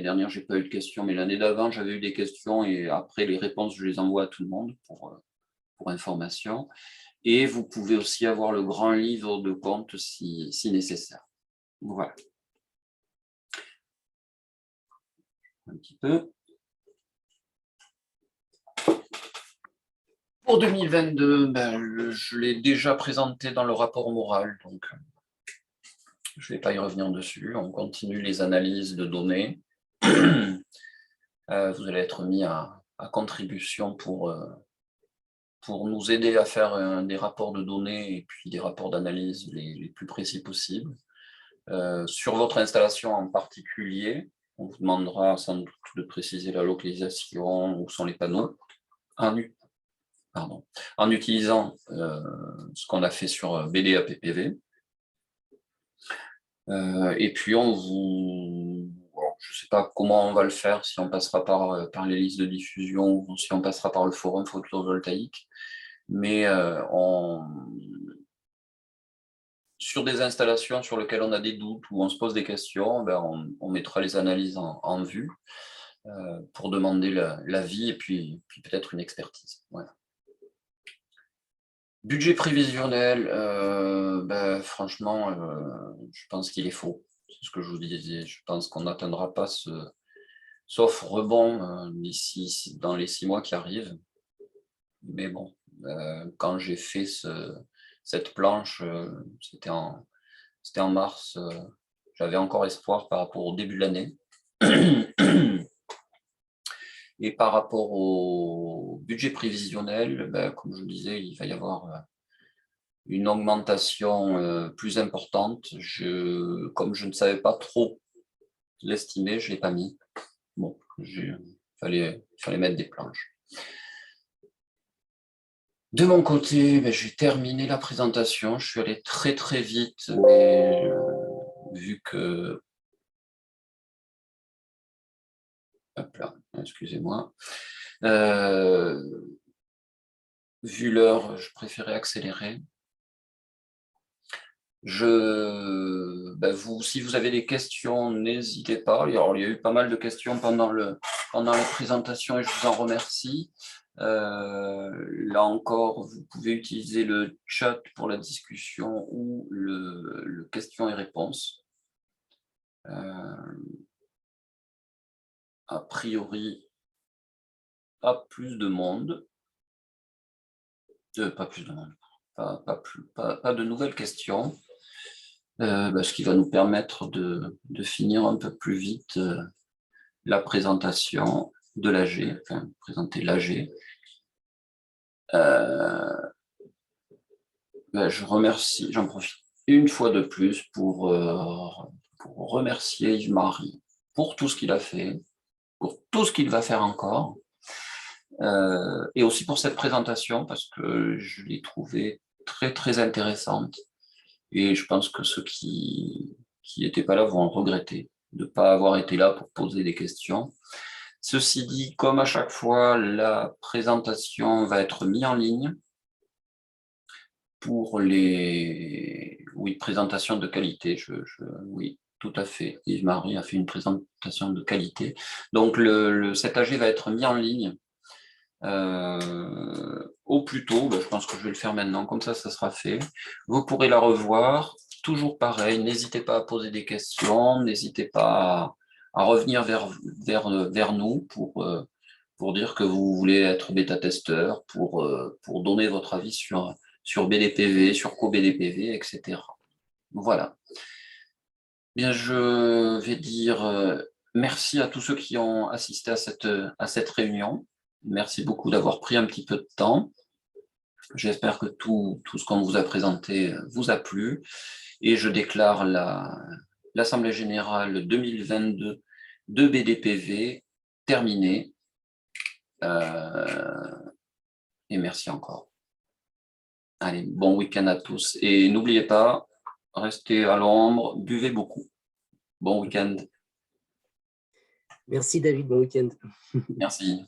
dernière, je n'ai pas eu de questions, mais l'année d'avant, j'avais eu des questions et après, les réponses, je les envoie à tout le monde pour information. Et vous pouvez aussi avoir le grand livre de compte si nécessaire. Voilà. Un petit peu. Pour 2022, je l'ai déjà présenté dans le rapport moral, donc je ne vais pas y revenir dessus. On continue les analyses de données. Vous allez être mis à contribution pour nous aider à faire des rapports de données et puis des rapports d'analyse les plus précis possibles. Sur votre installation en particulier, on vous demandera sans doute de préciser la localisation, où sont les panneaux, en utilisant ce qu'on a fait sur BDAPPV. Et puis, je ne sais pas comment on va le faire, si on passera par les listes de diffusion ou si on passera par le forum photovoltaïque. Mais sur des installations sur lesquelles on a des doutes ou on se pose des questions, on mettra les analyses en vue pour demander l'avis et puis peut-être une expertise. Voilà. Budget prévisionnel, franchement, je pense qu'il est faux. C'est ce que je vous disais. Je pense qu'on n'atteindra pas sauf rebond dans les 6 mois qui arrivent. Mais bon, quand j'ai fait cette planche, c'était en mars, j'avais encore espoir par rapport au début de l'année. Et par rapport au budget prévisionnel, comme je vous disais, il va y avoir une augmentation plus importante. Comme je ne savais pas trop l'estimer, je ne l'ai pas mis. Bon, il fallait mettre des planches. De mon côté, j'ai terminé la présentation. Je suis allé très très vite, mais vu que... Hop là, excusez-moi. Vu l'heure, je préférais accélérer. Si vous avez des questions, n'hésitez pas. Alors, il y a eu pas mal de questions pendant la présentation et je vous en remercie. Là encore, vous pouvez utiliser le chat pour la discussion ou le questions et réponses. A priori, pas plus de monde. Pas plus de monde. Pas de nouvelles questions. Ce qui va nous permettre de finir un peu plus vite la présentation de l'AG, enfin, présenter l'AG. Je remercie, j'en profite une fois de plus pour remercier Yves-Marie pour tout ce qu'il a fait, pour tout ce qu'il va faire encore, et aussi pour cette présentation, parce que je l'ai trouvée très, très intéressante. Et je pense que ceux qui n'étaient pas là vont regretter de ne pas avoir été là pour poser des questions. Ceci dit, comme à chaque fois, la présentation va être mise en ligne pour présentation de qualité. Oui, tout à fait. Yves-Marie a fait une présentation de qualité. Donc, cet AG va être mis en ligne au plus tôt. Je pense que je vais le faire maintenant, comme ça sera fait. Vous pourrez la revoir. Toujours pareil, n'hésitez pas à poser des questions, n'hésitez pas à revenir vers nous pour dire que vous voulez être bêta-testeur, pour donner votre avis sur BDPV, sur CoBDPV, etc. Voilà. Bien, je vais dire merci à tous ceux qui ont assisté à cette réunion. Merci beaucoup d'avoir pris un petit peu de temps. J'espère que tout ce qu'on vous a présenté vous a plu. Et je déclare l'Assemblée générale 2022 de BDPV terminée. Et merci encore. Allez, bon week-end à tous. Et n'oubliez pas, restez à l'ombre, buvez beaucoup. Bon week-end. Merci David, bon week-end. Merci.